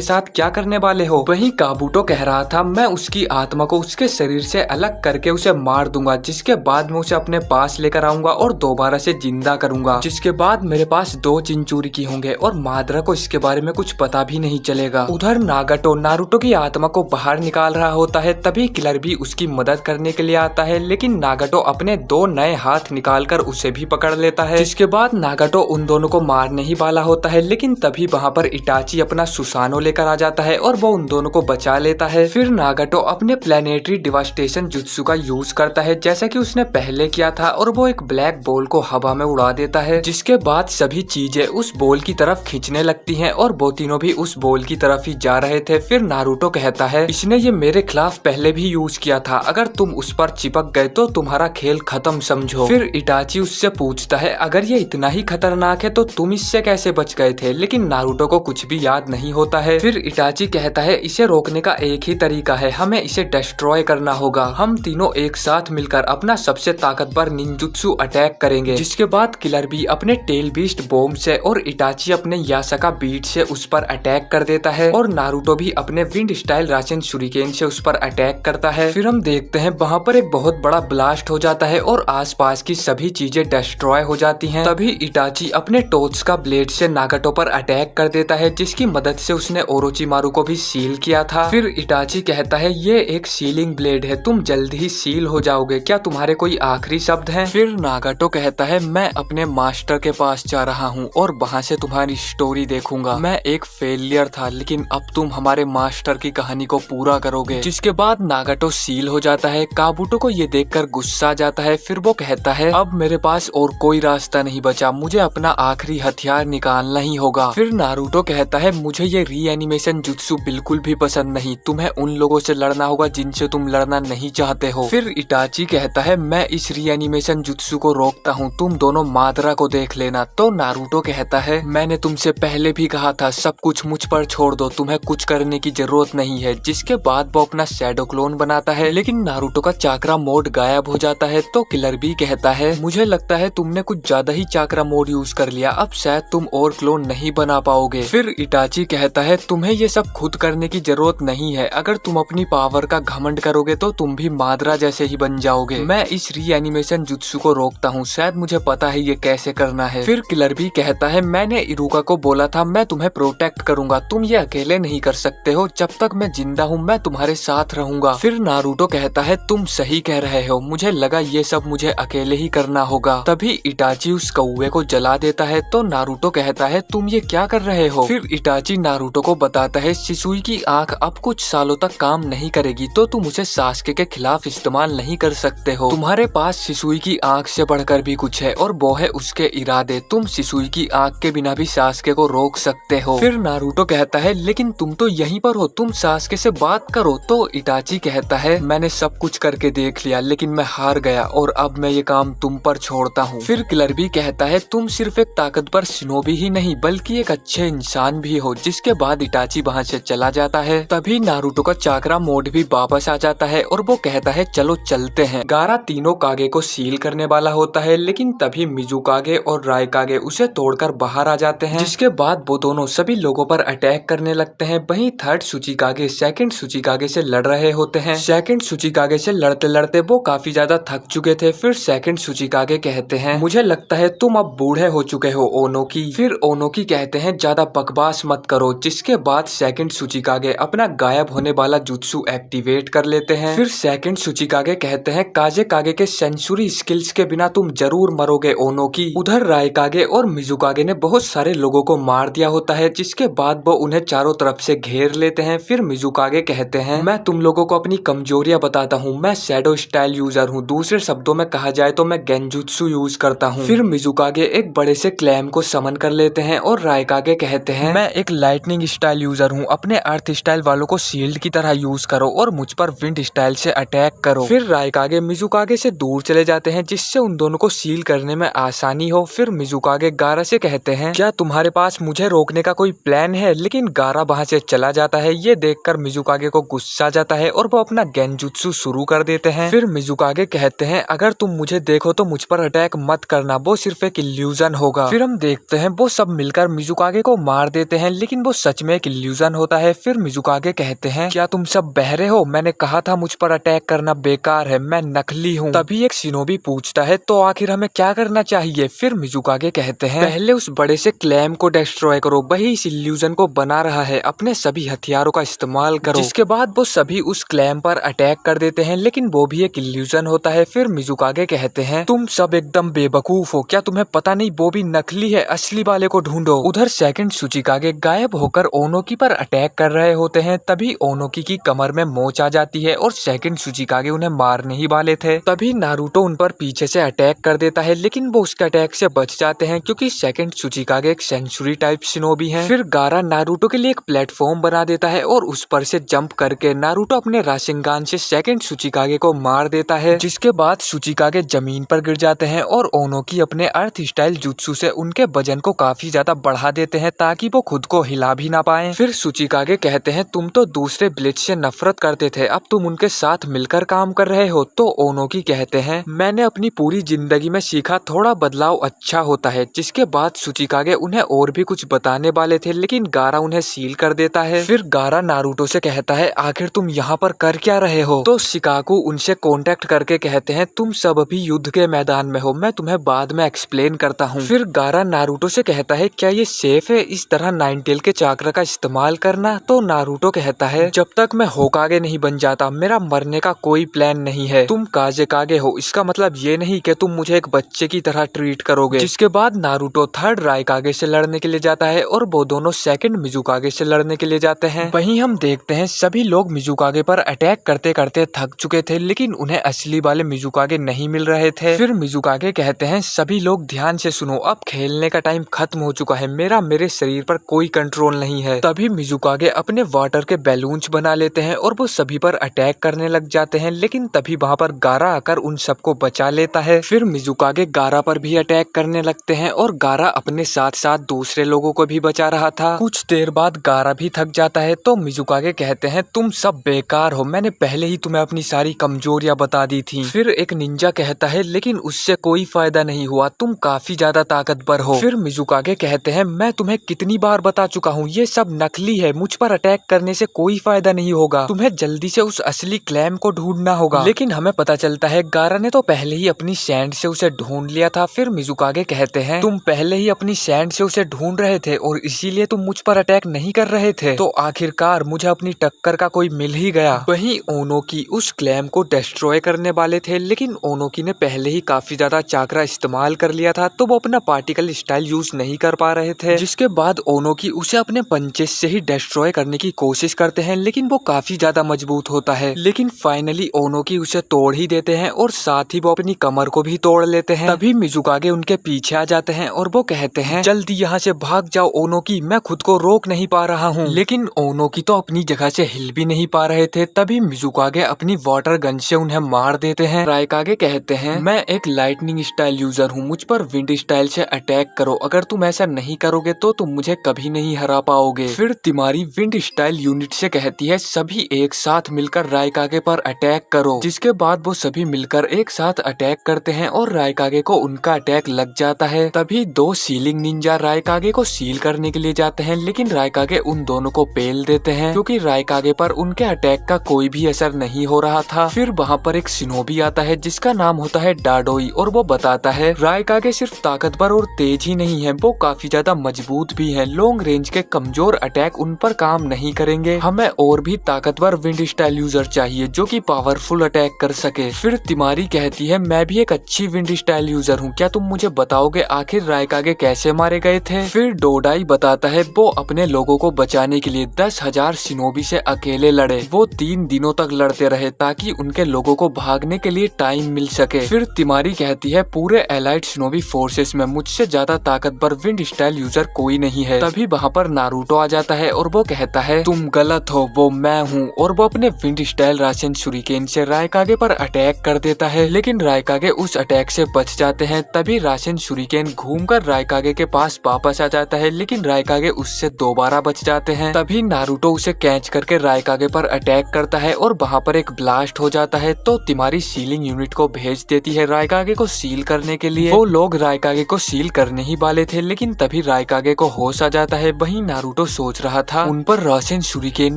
साथ क्या करने वाले हो? वहीं काबुटो कह रहा था, मैं उसकी आत्मा को उसके शरीर से अलग करके उसे मार दूंगा, जिसके बाद मैं उसे अपने पास लेकर आऊंगा और दोबारा से जिंदा करूंगा, जिसके बाद मेरे पास 2 चिंचुरिकी होंगे और मादरा को इसके बारे में कुछ पता भी नहीं चलेगा। उधर नागाटो नारुतो की आत्मा को बाहर निकाल रहा होता है, तभी किलर भी उसकी मदद करने के लिए आता है, लेकिन नागाटो अपने 2 नए हाथ निकालकर उसे भी पकड़ लेता है। जिसके बाद नागाटो उन दोनों को मारने ही वाला होता है, लेकिन तभी वहाँ पर इटाची अपना सुसानो लेकर आ जाता है और वो उन दोनों को बचा लेता है। फिर नागाटो अपने प्लेनेटरी डिवास्टेशन जुत्सु का यूज करता है, जैसा कि उसने पहले किया था, और वो एक ब्लैक बॉल को हवा में उड़ा देता है, जिसके बाद सभी चीजें उस बॉल की तरफ खींचने लगती हैं और वो तीनों भी उस बॉल की तरफ ही जा रहे थे। फिर नारुतो कहता है, इसने ये मेरे खिलाफ पहले भी यूज किया था, अगर तुम उस पर चिपक गए तो तुम्हारा खेल खत्म समझो। फिर इटाची उससे पूछता है, अगर ये इतना ही खतरनाक है तो तुम इससे कैसे बच गए थे? लेकिन नारुतो को कुछ भी याद नहीं होता है। फिर इटाची कहता है, इसे रोकने का एक ही तरीका है, हमें इसे डिस्ट्रॉय करना होगा। हम तीनों एक साथ मिलकर अपना सबसे ताकतवर निंजुत्सु अटैक करेंगे। जिसके बाद किलर भी अपने टेल बीस्ट बॉम्ब से और इटाची अपने यासाका बीट से उस पर अटैक कर देता है और नारुतो भी अपने विंड स्टाइल राशन शुरिकेन से उस पर अटैक करता है। फिर हम देखते हैं वहाँ पर एक बहुत बड़ा ब्लास्ट हो जाता है और आसपास की सभी चीजें डिस्ट्रॉय हो जाती हैं। तभी इटाची अपने टॉर्च का ब्लेड से नागाटो पर अटैक कर देता है, जिसकी मदद से उसने ओरोचिमारू को भी सील किया था। फिर इटाची कहता है, ये एक सीलिंग ब्लेड है, तुम जल्द ही सील हो जाओगे, क्या तुम्हारे कोई आखिरी शब्द हैं? फिर नागाटो कहता है, मैं अपने मास्टर के पास जा रहा हूँ और वहाँ से तुम्हारी स्टोरी देखूंगा। मैं एक फेलियर था, लेकिन अब तुम हमारे मास्टर की कहानी को पूरा करोगे। जिसके बाद नागाटो सील हो जाता है। काबुटो को ये देखकर गुस्सा आ जाता है। फिर वो कहता है, अब मेरे पास और कोई रास्ता नहीं बचा, मुझे अपना आखिरी हथियार निकालना ही होगा। फिर नारुतो कहता है, मुझे ये रीएनिमेशन जुत्सु बिल्कुल भी पसंद नहीं, तुम्हें उन लोगों से लड़ना होगा जिनसे तुम लड़ना नहीं चाहते हो। फिर इटाची कहता है, मैं इस रीएनिमेशन जुत्सु को रोकता हूँ, तुम दोनों मादरा को देख लेना। तो नारुतो कहता है, मैंने तुमसे पहले भी कहा था, सब कुछ मुझ पर छोड़ दो, तुम्हें कुछ करने की जरूरत नहीं है। जिसके बाद वो अपना शैडो क्लोन बनाता है, लेकिन नारुतो का चाकरा मोड गायब हो जाता है। तो किलर भी कहता है, मुझे लगता है तुमने कुछ ज्यादा ही चाकरा मोड यूज कर लिया, अब शायद तुम और क्लोन नहीं बना पाओगे। फिर इटाची कहता है, तुम्हें ये सब खुद करने की जरूरत नहीं है, अगर तुम अपनी पावर का घमंड करोगे तो तुम भी मादरा जैसे ही बन जाओगे। मैं इस रीएनिमेशन जुत्सु को रोकता हूँ, शायद मुझे पता है ये कैसे करना है। फिर किलर भी कहता है, मैंने इरुका को बोला था मैं तुम्हें प्रोटेक्ट करूंगा, तुम ये अकेले नहीं कर सकते हो, जब तक मैं जिंदा हूँ मैं तुम्हारे साथ रहूंगा। फिर नारुतो कहता है तुम सही कह रहे हो, मुझे लगा ये सब मुझे अकेले ही करना होगा। तभी इटाची उस कौवे को जला देता है तो नारुतो कहता है तुम ये क्या कर रहे हो। फिर इटाची नारुतो को बताता है शिसुई की आंख अब कुछ सालों तक काम नहीं करेगी तो तुम उसे सास्के के खिलाफ इस्तेमाल नहीं कर सकते हो। तुम्हारे पास शिसुई की आंख से बढ़कर भी कुछ है और वो है उसके इरादे। तुम शिसुई की आंख के बिना भी सास्के को रोक सकते हो। फिर नारुतो कहता है लेकिन तुम तो यहीं पर हो, तुम सास्के से बात करो। तो इटाची कहता है मैंने सब कुछ करके देख लिया लेकिन मैं हार गया और अब मैं ये काम तुम पर छोड़ता हूँ। फिर किलर भी कहता है तुम सिर्फ एक ताकतवर शिनोबी ही नहीं बल्कि एक अच्छे इंसान भी हो। जिसके बाद इटाची वहाँ से चला जाता है। तभी नारुतो का चाकरा मोड भी वापस आ जाता है और वो कहता है चलो चलते हैं। गारा तीनों कागे को सील करने वाला होता है लेकिन तभी मिजुकागे और रायकागे उसे तोड़कर बाहर आ जाते हैं। जिसके बाद वो दोनों सभी लोगों पर अटैक करने लगते हैं। वहीं थर्ड सुचिकागे सेकंड सुचिकागे से लड़ रहे होते हैं। सेकंड सुचिकागे से लड़ते लड़ते वो काफी ज्यादा थक चुके थे। फिर सेकंड सुचिकागे कहते हैं मुझे लगता है तुम अब बूढ़े हो चुके हो ओनोकी। फिर ओनोकी कहते हैं ज्यादा बकवास मत करो। जिसके बाद सेकंड सुचिकागे अपना गायब होने वाला जुत्सु एक्टिवेट कर लेते हैं। फिर सेकंड सुचिकागे कहते हैं काजे कागे के सेंसुरी स्किल्स के बिना तुम जरूर मरोगे ओनोकी। उधर रायकागे और मिजुकागे ने बहुत सारे लोगों को मार दिया होता है। जिसके बाद वो उन्हें चारों तरफ से घेर लेते हैं। फिर मिजुकागे कहते हैं मैं तुम लोगों को अपनी कमजोरियां बताता हूँ, मैं शैडो स्टाइल यूजर हूँ, दूसरे शब्दों में कहा जाए तो मैं गेंजुत्सु यूज करता हूँ। फिर मिजुकागे एक बड़े से क्लैम को समन कर लेते हैं और रायकागे कहते हैं मैं एक लाइटनिंग स्टाइल यूजर हूँ, अपने अर्थ स्टाइल वालों को शील्ड की तरह यूज करो और मुझ पर विंड स्टाइल से अटैक करो। फिर रायकागे मिजुकागे से दूर चले जाते हैं जिससे उन दोनों को सील करने में आसानी हो। फिर मिजुकागे गारा से कहते हैं क्या तुम्हारे पास मुझे रोकने का कोई प्लान है, लेकिन गारा वहाँ से चला जाता है। ये देखकर मिजुकागे को गुस्सा जाता है और वो अपना गेंजुत्सु शुरू कर देते हैं। फिर मिजुकागे कहते हैं अगर तुम मुझे देखो तो मुझ पर अटैक मत करना, वो सिर्फ एक इल्यूजन होगा। फिर हम देखते हैं वो सब मिलकर मिजुकागे को मार देते हैं लेकिन वो सच में एक इल्यूजन होता है। फिर मिजुकागे कहते हैं क्या तुम सब बहरे हो, मैंने कहा था मुझ पर अटैक करना बेकार है, मैं नकली हूँ। तभी एक शिनोबी पूछता है तो आखिर हमें क्या करना चाहिए। फिर मिजुकागे कहते हैं पहले उस बड़े से क्लैम को डिस्ट्रॉय करो, वही इस इल्यूजन को बना रहा है, अपने सभी हथियारों का इस्तेमाल करो। जिसके बाद वो सभी उस क्लैम पर अटैक कर देते हैं लेकिन वो भी एक इल्यूजन होता है। फिर मिजुकागे कहते हैं तुम सब एकदम बेवकूफ हो, क्या तुम्हें पता नहीं वो भी नकली है, असली वाले को ढूंढो। उधर सेकंड सुचिकागे गायब होकर ओनोकी पर अटैक कर रहे होते हैं। तभी ओनोकी की कमर में मोच आ जाती है और सेकंड सुचिकागे उन्हें मारने ही वाले थे। तभी नारुतो उन पर पीछे से अटैक कर देता है लेकिन वो उसके अटैक से बच जाते हैं क्योंकि सेकंड सुचिकागे एक सेंचुरी टाइप शिनोबी है। फिर गारा नारुतो के लिए एक प्लेटफॉर्म बना देता है और उस पर से जंप करके नारुतो अपने राशिंगान से सेकंड सुचिकागे को मार देता है। जिसके बाद सुचिकागे जमीन पर गिर जाते हैं और ओनोकी अपने अर्थ स्टाइल जुत्सु से उनके वजन को काफी ज्यादा बढ़ा देते हैं ताकि वो खुद को हिला भी ना पाए। फिर सुचिकागे कहते हैं तुम तो दूसरे ब्लिच से नफरत करते थे, अब तुम उनके साथ मिलकर काम कर रहे हो। तो ओनोकी कहते हैं मैंने अपनी पूरी जिंदगी में सीखा थोड़ा बदलाव अच्छा होता है। जिसके बाद सुचिकागे उन्हें और भी कुछ बताने वाले थे लेकिन गारा उन्हें सील कर देता है। फिर गारा नारुतो से कहता है आखिर तुम यहाँ पर कर क्या रहे हो। तो शिकाकू उनसे कांटेक्ट करके कहते हैं तुम सब अभी युद्ध के मैदान में हो, मैं तुम्हें बाद में एक्सप्लेन करता हूँ। फिर गारा नारुतो से कहता है क्या ये सेफ है इस तरह नाइन टेल के चाक्र का इस्तेमाल करना। तो नारुतो कहता है जब तक मैं होकागे नहीं बन जाता मेरा मरने का कोई प्लान नहीं है। तुम काजेकागे हो, इसका मतलब ये नहीं कि तुम मुझे एक बच्चे की तरह ट्रीट करोगे। जिसके बाद नारुतो थर्ड रायकागे से लड़ने के लिए जाता है और वो दोनों सेकंड मिजुकागे से लड़ने के लिए जाते हैं। वहीं हम देखते हैं सभी लोग मिजुकागे पर अटैक करते करते थक चुके थे लेकिन उन्हें असली वाले मिजुकागे नहीं मिल रहे थे। फिर मिजुकागे कहते हैं सभी लोग ध्यान से सुनो, अब खेलने का टाइम खत्म हो चुका है, मेरे शरीर पर कोई कंट्रोल नहीं है। तभी मिजुकागे अपने वाटर के बैलून्स बना लेते हैं और वो सभी पर अटैक करने लग जाते हैं लेकिन तभी वहाँ पर गारा आकर उन सबको बचा लेता है। फिर मिजुकागे गारा पर भी अटैक करने लगते हैं और गारा अपने साथ साथ दूसरे लोगों को भी बचा रहा था। कुछ देर बाद गारा भी थक जाता है तो मिजुकागे कहते हैं तुम सब बेकार हो, मैंने पहले ही तुम्हें अपनी सारी कमजोरियां बता दी थी। फिर एक निंजा कहता है लेकिन उससे कोई फायदा नहीं हुआ, तुम काफी ज्यादा ताकतवर हो। फिर मिजुकागे कहते हैं मैं तुम्हें कितनी बार बता चुका हूँ ये सब नकली है, मुझ पर अटैक करने से कोई फायदा नहीं होगा, तुम्हें जल्दी से उस असली क्लैम को ढूंढना होगा। लेकिन हमें पता चलता है गारा ने तो पहले ही अपनी सैंड से उसे ढूंढ लिया था। फिर मिजुकागे कहते हैं तुम पहले ही अपनी सैंड से उसे ढूंढ रहे थे और इसीलिए तुम मुझ पर अटैक नहीं कर रहे थे, तो आखिरकार मुझे मुझे अपनी टक्कर का कोई मिल ही गया। वहीं ओनोकी उस क्लैम को डिस्ट्रॉय करने वाले थे, लेकिन ओनोकी ने पहले ही काफी ज्यादा चाकरा इस्तेमाल कर लिया था, तो वो अपना पार्टिकल स्टाइल यूज नहीं कर पा रहे थे। जिसके बाद ओनोकी उसे अपने पंचेस से ही डिस्ट्रॉय करने की कोशिश करते हैं, लेकिन वो काफी ज्यादा मजबूत होता है। लेकिन फाइनली ओनोकी उसे तोड़ ही देते हैं और साथ ही वो अपनी कमर को भी तोड़ लेते हैं। तभी मिजुकागे उनके पीछे आ जाते हैं और वो कहते हैं जल्दी यहाँ से भाग जाओ ओनोकी, मैं खुद को रोक नहीं पा रहा हूँ। लेकिन ओनोकी तो अपनी जगह से हिल भी नहीं पा रहे थे। तभी मिजुकागे अपनी वाटर गन से उन्हें मार देते हैं। रायकागे कहते हैं मैं एक लाइटनिंग स्टाइल यूजर हूँ, मुझ पर विंड स्टाइल से अटैक करो, अगर तुम ऐसा नहीं करोगे तो तुम मुझे कभी नहीं हरा पाओगे। फिर तिमारी विंड स्टाइल यूनिट से कहती है सभी एक साथ मिलकर रायकागे पर अटैक करो। जिसके बाद वो सभी मिलकर एक साथ अटैक करते हैं और रायकागे को उनका अटैक लग जाता है। तभी दो सीलिंग निंजा रायकागे को सील करने के लिए जाते हैं, लेकिन रायकागे उन दोनों को पेल देते हैं क्योंकि रायकागे पर उनके अटैक का कोई भी असर नहीं हो रहा था। फिर वहाँ पर एक शिनोबी आता है जिसका नाम होता है डाडोई और वो बताता है रायकागे सिर्फ ताकतवर और तेज ही नहीं है, वो काफी ज्यादा मजबूत भी है। लॉन्ग रेंज के कमजोर अटैक उन पर काम नहीं करेंगे, हमें और भी ताकतवर विंड स्टाइल यूजर चाहिए जो कि पावरफुल अटैक कर सके। फिर तिमारी कहती है मैं भी एक अच्छी विंड स्टाइल यूजर हूँ, क्या तुम मुझे बताओगे आखिर रायकागे कैसे मारे गए थे। फिर डोडाई बताता है वो अपने लोगों को बचाने के लिए 10,000 शिनोबी से अकेले लड़े। वो 3 दिनों तक लड़ते रहे ताकि उनके लोगों को भागने के लिए टाइम मिल सके। फिर तिमारी कहती है पूरे एलाइट शिनोबी फोर्सेस में मुझसे ज्यादा ताकतवर विंड स्टाइल यूजर कोई नहीं है। तभी वहाँ पर नारुतो आ जाता है और वो कहता है तुम गलत हो, वो मैं हूँ। और वो अपने विंड स्टाइल राशन शुरिकेन से रायकागे पर अटैक कर देता है, लेकिन रायकागे उस अटैक से बच जाते हैं। तभी राशन शुरिकेन घूमकर रायकागे के पास वापस आ जाता है, लेकिन रायकागे उससे दोबारा बच जाते हैं। तभी नारुतो उसे कैच करके रायकागे पर अटैक करता है और वहाँ पर एक ब्लास्ट हो जाता है। तो तिमारी सीलिंग यूनिट को भेज देती है रायकागे को सील करने के लिए। वो लोग रायकागे को सील करने ही वाले थे, लेकिन तभी रायकागे को होश आ जाता है। वहीं नारुतो सोच रहा था उन पर राशन शुरिकेन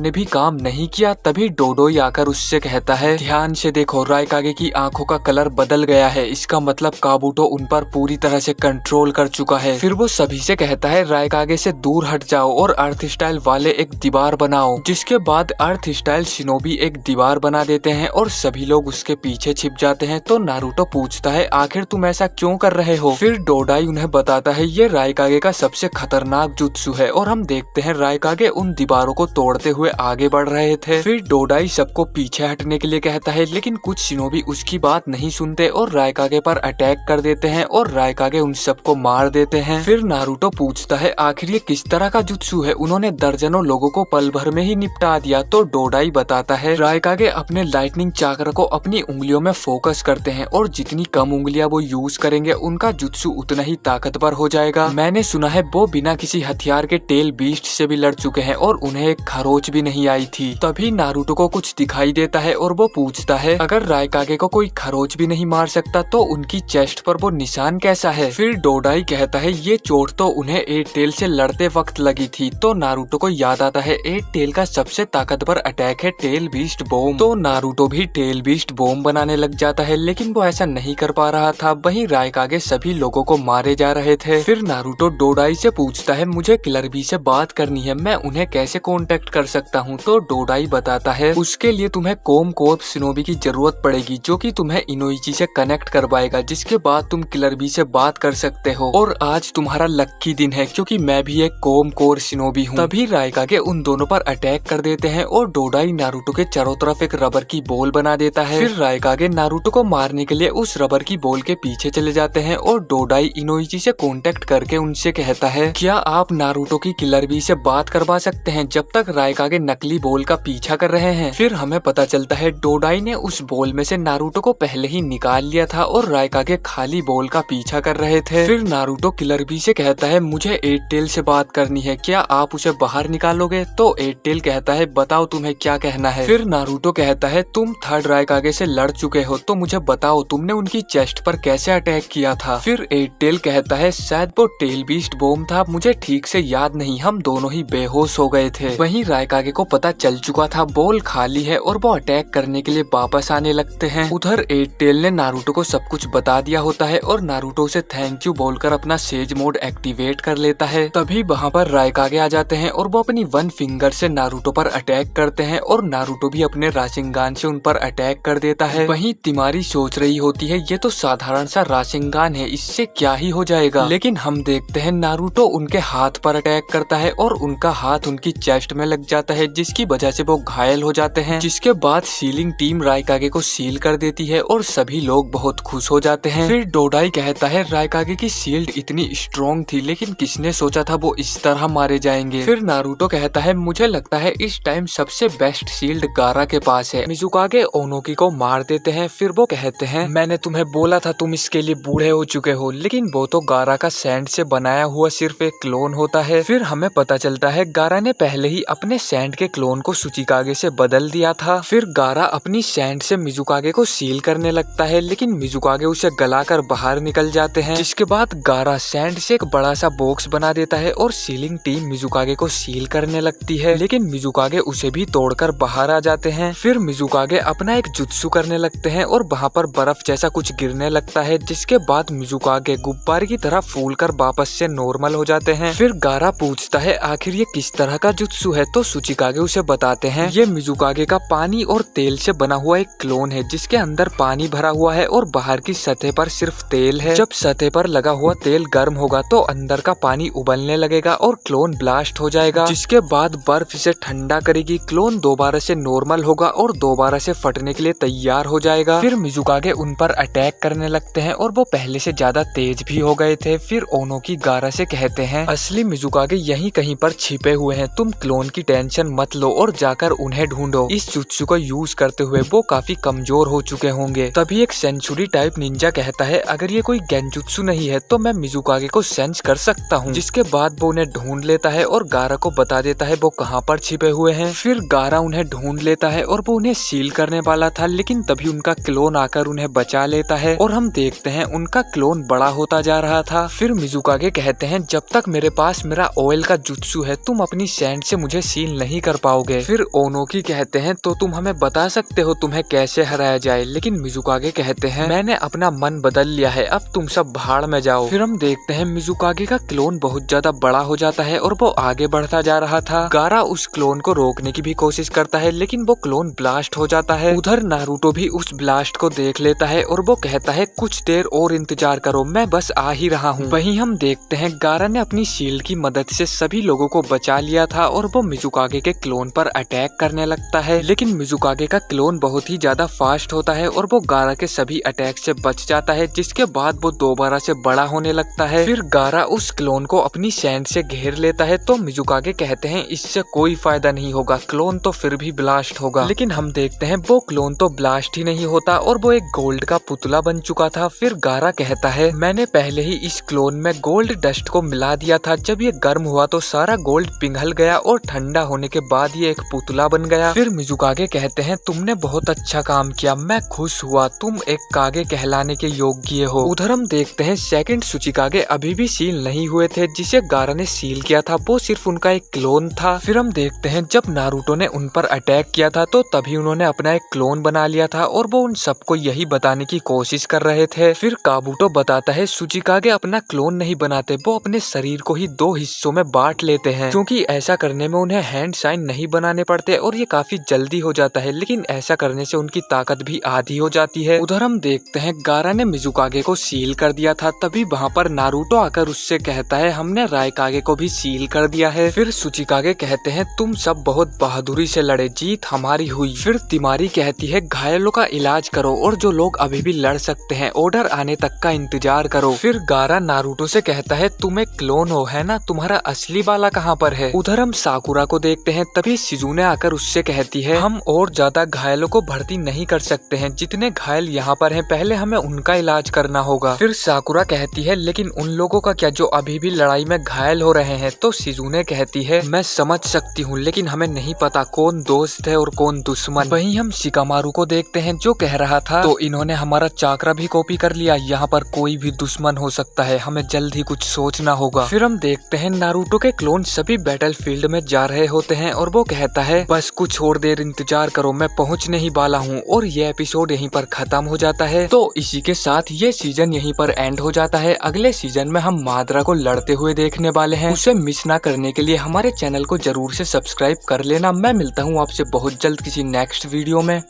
ने भी काम नहीं किया। तभी डोडोई आकर उससे कहता है ध्यान से देखो, रायकागे की आंखों का कलर बदल गया है, इसका मतलब काबूटो उन पर पूरी तरह से कंट्रोल कर चुका है। फिर वो सभी से कहता है रायकागे से दूर हट जाओ और अर्थ स्टाइल वाले एक दीवार बनाओ। जिसके बाद अर्थ स्टाइल शिनोबी एक दीवार बना देते हैं और सभी लोग उसके पीछे छिप जाते हैं। तो नारुतो पूछता है आखिर तुम ऐसा क्यों कर रहे हो। फिर डोडाई उन्हें बताता है ये रायकागे का सबसे खतरनाक जुत्सु है और हम देखते हैं रायकागे उन दीवारों को तोड़ते हुए आगे बढ़ रहे थे। फिर डोडाई सबको पीछे हटने के लिए कहता है, लेकिन कुछ शिनोबी उसकी बात नहीं सुनते और रायकागे पर अटैक कर देते हैं और रायकागे उन सबको मार देते हैं। फिर नारुतो पूछता है आखिर ये किस तरह का जुत्सु है, उन्होंने दर्जनों लोगों को पल भर में ही निपटा दिया। तो डोडाई बताता है रायकागे अपने लाइटनिंग चाक्र को अपनी उंगलियों में फोकस करते हैं और जितनी कम उंगलियां वो यूज करेंगे उनका जुत्सु उतना ही ताकतवर हो जाएगा। मैंने सुना है वो बिना किसी हथियार के टेल बीस्ट से भी लड़ चुके हैं और उन्हें एक खरोच भी नहीं आई थी। तभी नारुतो को कुछ दिखाई देता है और वो पूछता है अगर रायकागे को कोई खरोच भी नहीं मार सकता तो उनकी चेस्ट पर वो निशान कैसा है। फिर डोडाई कहता है ये चोट तो उन्हें 8 टेल से लड़ते वक्त लगी थी। तो नारुतो को याद आता है 8 टेल का सबसे ताकतवर अटैक है टेल बीस्ट बॉम्ब। तो नारुतो भी टेल बीस्ट बॉम्ब बनाने लग जाता है, लेकिन वो ऐसा नहीं कर पा रहा था। वहीं रायकागे सभी लोगों को मारे जा रहे थे। फिर नारुतो डोडाई से पूछता है मुझे किलर बी से बात करनी है, मैं उन्हें कैसे कांटेक्ट कर सकता हूँ। तो डोडाई बताता है उसके लिए तुम्हें कोम कोर्प शिनोबी की जरूरत पड़ेगी जो कि तुम्हें इनोइची से कनेक्ट करवाएगा, जिसके बाद तुम किलर बी से बात कर सकते हो। और आज तुम्हारा लक्की दिन है क्योंकि मैं भी एक कोम कोर शिनोबी हूँ। तभी रायकागे उन दोनों पर अटैक कर देते हैं और डोडाई नारुतो के चारों तरफ एक रबर की बॉल बना देता है। फिर रायकागे नारुतो को मारने के लिए उस रबर की बॉल के पीछे चले जाते हैं और डोडाई इनोइची से कांटेक्ट करके उनसे कहता है क्या आप नारुतो की किलर बी से बात करवा सकते हैं जब तक रायकागे नकली बॉल का पीछा कर रहे हैं। फिर हमें पता चलता है डोडाई ने उस बॉल में से नारुतो को पहले ही निकाल लिया था और रायकागे खाली बॉल का पीछा कर रहे थे। फिर नारुतो किलर बी से कहता है मुझे 8 टेल से बात करनी है, क्या आप उसे बाहर निकालोगे। तो 8 टेल कहता है बताओ तुम्हें क्या कहना है। फिर नारुतो कहता है तुम 3rd रायकागे से लड़ चुके हो तो मुझे बताओ तुमने उनकी चेस्ट पर कैसे अटैक किया था। फिर 8 टेल कहता है शायद वो टेल बीस्ट बॉम्ब था, मुझे ठीक से याद नहीं, हम दोनों ही बेहोश हो गए थे। वहीं रायकागे को पता चल चुका था बॉल खाली है और वो अटैक करने के लिए वापस आने लगते हैं। उधर 8 टेल ने नारुतो को सब कुछ बता दिया होता है और नारुतो से थैंक यू बोलकर अपना सेज मोड एक्टिवेट कर लेता है। तभी वहाँ पर रायकागे आ जाते हैं और वो अपनी 1 फिंगर से नारुतो पर अटैक करते हैं और नारुतो भी अपने राशिंगान से उन पर अटैक कर देता है। वहीं तिमारी सोच रही होती है ये तो साधारण सा राशिंगान है, इससे क्या ही हो जाएगा। लेकिन हम देखते हैं नारुतो उनके हाथ पर अटैक करता है और उनका हाथ उनकी चेस्ट में लग जाता है, जिसकी वजह से वो घायल हो जाते हैं। जिसके बाद सीलिंग टीम रायकागे को सील कर देती है और सभी लोग बहुत खुश हो जाते हैं। फिर डोडाई कहता है रायकागे की शील्ड इतनी स्ट्रॉन्ग थी, लेकिन किसने सोचा था वो इस तरह मारे जाएंगे। फिर नारुतो कहता है मुझे लगता है इस टाइम सबसे बेस्ट शील्ड गारा के पास है। मिजुकागे ओनोकी को मार देते हैं। फिर वो कहते हैं मैंने तुम्हें बोला था तुम इसके लिए बूढ़े हो चुके हो, लेकिन वो तो गारा का सैंड से बनाया हुआ सिर्फ एक क्लोन होता है। फिर हमें पता चलता है गारा ने पहले ही अपने सैंड के क्लोन को सुचिकागे से बदल दिया था। फिर गारा अपनी सैंड से मिजुकागे को सील करने लगता है, लेकिन मिजुकागे उसे गलाकर बाहर निकल जाते हैं। जिसके बाद गारा सैंड से एक बड़ा सा बॉक्स बना देता है और सीलिंग टीम मिजुकागे को सील करने लगती है, लेकिन मिजुकागे उसे भी तोड़कर बाहर आ जाते हैं। फिर मिजुकागे अपना एक जुत्सु करने लगते हैं और वहाँ पर बर्फ जैसा कुछ गिरने लगता है, जिसके बाद मिजुकागे गुब्बारे की तरह फूलकर वापस से नॉर्मल हो जाते हैं। फिर गारा पूछता है आखिर ये किस तरह का जुत्सु है, तो सुचिकागे उसे बताते हैं ये मिजुकागे का पानी और तेल से बना हुआ एक क्लोन है, जिसके अंदर पानी भरा हुआ है और बाहर की सतह पर सिर्फ तेल है। जब सतह पर लगा हुआ तेल गर्म होगा तो अंदर का पानी उबलने लगेगा और क्लोन ब्लास्ट हो जाएगा, जिसके बाद बर्फ इसे ठंडा करेगी। क्लोन दोबारा से नॉर्मल होगा और दोबारा से फटने के लिए तैयार हो जाएगा। फिर मिजुकागे उन पर अटैक करने लगते हैं और वो पहले से ज्यादा तेज भी हो गए थे। फिर ओनोकी गारा से कहते हैं असली मिजुकागे यहीं कहीं पर छिपे हुए हैं, तुम क्लोन की टेंशन मत लो और जाकर उन्हें ढूंढो। इस जुत्सु को यूज करते हुए वो काफी कमजोर हो चुके होंगे। तभी एक सेंचुरी टाइप निंजा कहता है अगर ये कोई गेंजुत्सु नहीं है तो मैं मिजुकागे को सेंस कर सकता हूँ। जिसके बाद वो उन्हें ढूंढ लेता है और गारा को बता देता है वो कहाँ पर छिपे हुए हैं। फिर गारा उन्हें ढूंढ लेता है और वो उन्हें सील करने वाला था, लेकिन तभी उनका क्लोन आकर उन्हें बचा लेता है और हम देखते हैं उनका क्लोन बड़ा होता जा रहा था। फिर मिजुकागे कहते हैं जब तक मेरे पास मेरा ऑयल का जुत्सु है तुम अपनी सैंड से मुझे सील नहीं कर पाओगे। फिर ओनोकी कहते हैं तो तुम हमें बता सकते हो तुम्हें कैसे हराया जाए, लेकिन मिजुकागे कहते हैं मैंने अपना मन बदल लिया है, अब तुम सब भाड़ में जाओ। फिर हम देखते हैं मिजुकागे का क्लोन बहुत ज्यादा बड़ा हो जाता है और वो आगे बढ़ता जा रहा था। गारा उस क्लोन को रोकने की भी कोशिश करता है, लेकिन वो क्लोन ब्लास्ट हो जाता है। उधर नारुतो भी उस ब्लास्ट को देख लेता है और वो कहता है कुछ देर और इंतजार करो, मैं बस आ ही रहा हूँ। वहीं हम देखते हैं गारा ने अपनी शील्ड की मदद से सभी लोगों को बचा लिया था और वो मिजुकागे के क्लोन पर अटैक करने लगता है, लेकिन मिजुकागे का क्लोन बहुत ही ज्यादा फास्ट होता है और वो गारा के सभी अटैक से बच जाता है, जिसके बाद वो दोबारा से बड़ा होने लगता है। फिर गारा उस क्लोन को अपनी सैंड से घेर लेता है, तो मिजुकागे कहते हैं इससे कोई फायदा नहीं होगा, क्लोन तो फिर भी ब्लास्ट होगा। लेकिन हम देखते हैं वो क्लोन तो ब्लास्ट ही नहीं होता और वो एक गोल्ड का पुतला बन चुका था। फिर गारा कहता है मैंने पहले ही इस क्लोन में गोल्ड डस्ट को मिला दिया था, जब ये गर्म हुआ तो सारा गोल्ड पिघल गया और ठंडा होने के बाद ये एक पुतला बन गया। फिर मिजुकागे कहते हैं तुमने बहुत अच्छा काम किया, मैं खुश हुआ, तुम एक कागे कहलाने के योग्य हो। उधर हम देखते हैं सेकंड सुचिकागे अभी भी सील नहीं हुए थे, जिसे गारा ने सील किया था वो सिर्फ उनका एक क्लोन था। फिर हम देखते हैं जब नारुतो ने उन पर अटैक किया था तो तभी उन्होंने अपना एक क्लोन बना लिया था और वो उन सबको यही बताने की कोशिश कर रहे थे। फिर काबुटो बताता है सुचिकागे अपना क्लोन नहीं बनाते, वो अपने शरीर को ही दो हिस्सों में बांट लेते हैं, क्योंकि ऐसा करने में उन्हें हैंड साइन नहीं बनाने पड़ते और ये काफी जल्दी हो जाता है, लेकिन ऐसा करने से उनकी ताकत भी आधी हो जाती है। उधर हम देखते हैं गारा ने मिजुकागे को सील कर दिया था, तभी वहाँ पर नारुतो आकर उससे कहता है हमने रायकागे को भी सील कर दिया है। फिर सुचिकागे कहते हैं तुम सब बहुत बहादुरी से लड़े, जीत हमारी हुई। फिर तिमारी कहती है घायलों का इलाज करो और जो लोग अभी भी लड़ सकते हैं ऑर्डर आने तक का इंतजार करो। फिर गारा नारुतो से कहता है तुम एक क्लोन हो है ना, तुम्हारा असली वाला कहाँ पर है। उधर हम साकुरा को देखते हैं, तभी शिजुने आकर उससे कहती है हम और ज्यादा घायलों को भर्ती नहीं कर सकते हैं, जितने घायल यहाँ पर हैं पहले हमें उनका इलाज करना होगा। फिर साकुरा कहती है लेकिन उन लोगों का क्या जो अभी भी लड़ाई में घायल हो रहे हैं, तो शिजुने कहती है मैं समझ सकती हूँ, लेकिन हमें नहीं पता कौन दोस्त है और कौन दुश्मन। वहीं हम शिकामारू को देखते हैं जो कह रहा था तो इन्होंने हमारा चाकरा भी कॉपी कर लिया, यहाँ पर कोई भी दुश्मन हो सकता है, हमें जल्द ही कुछ सोचना होगा। फिर हम देखते हैं नारुतो के क्लोन सभी बैटलफील्ड में जा रहे होते हैं और वो कहता है बस कुछ और देर इंतजार करो, मैं पहुंचने ही वाला हूँ। और ये एपिसोड यहीं पर खत्म हो जाता है। तो इसी के साथ ये सीजन यहीं पर एंड हो जाता है। अगले सीजन में हम माद्रा को लड़ते हुए देखने वाले हैं। उसे मिस ना करने के लिए हमारे चैनल को जरूर से सब्सक्राइब कर लेना। मैं मिलता हूँ आपसे बहुत जल्द किसी नेक्स्ट वीडियो में।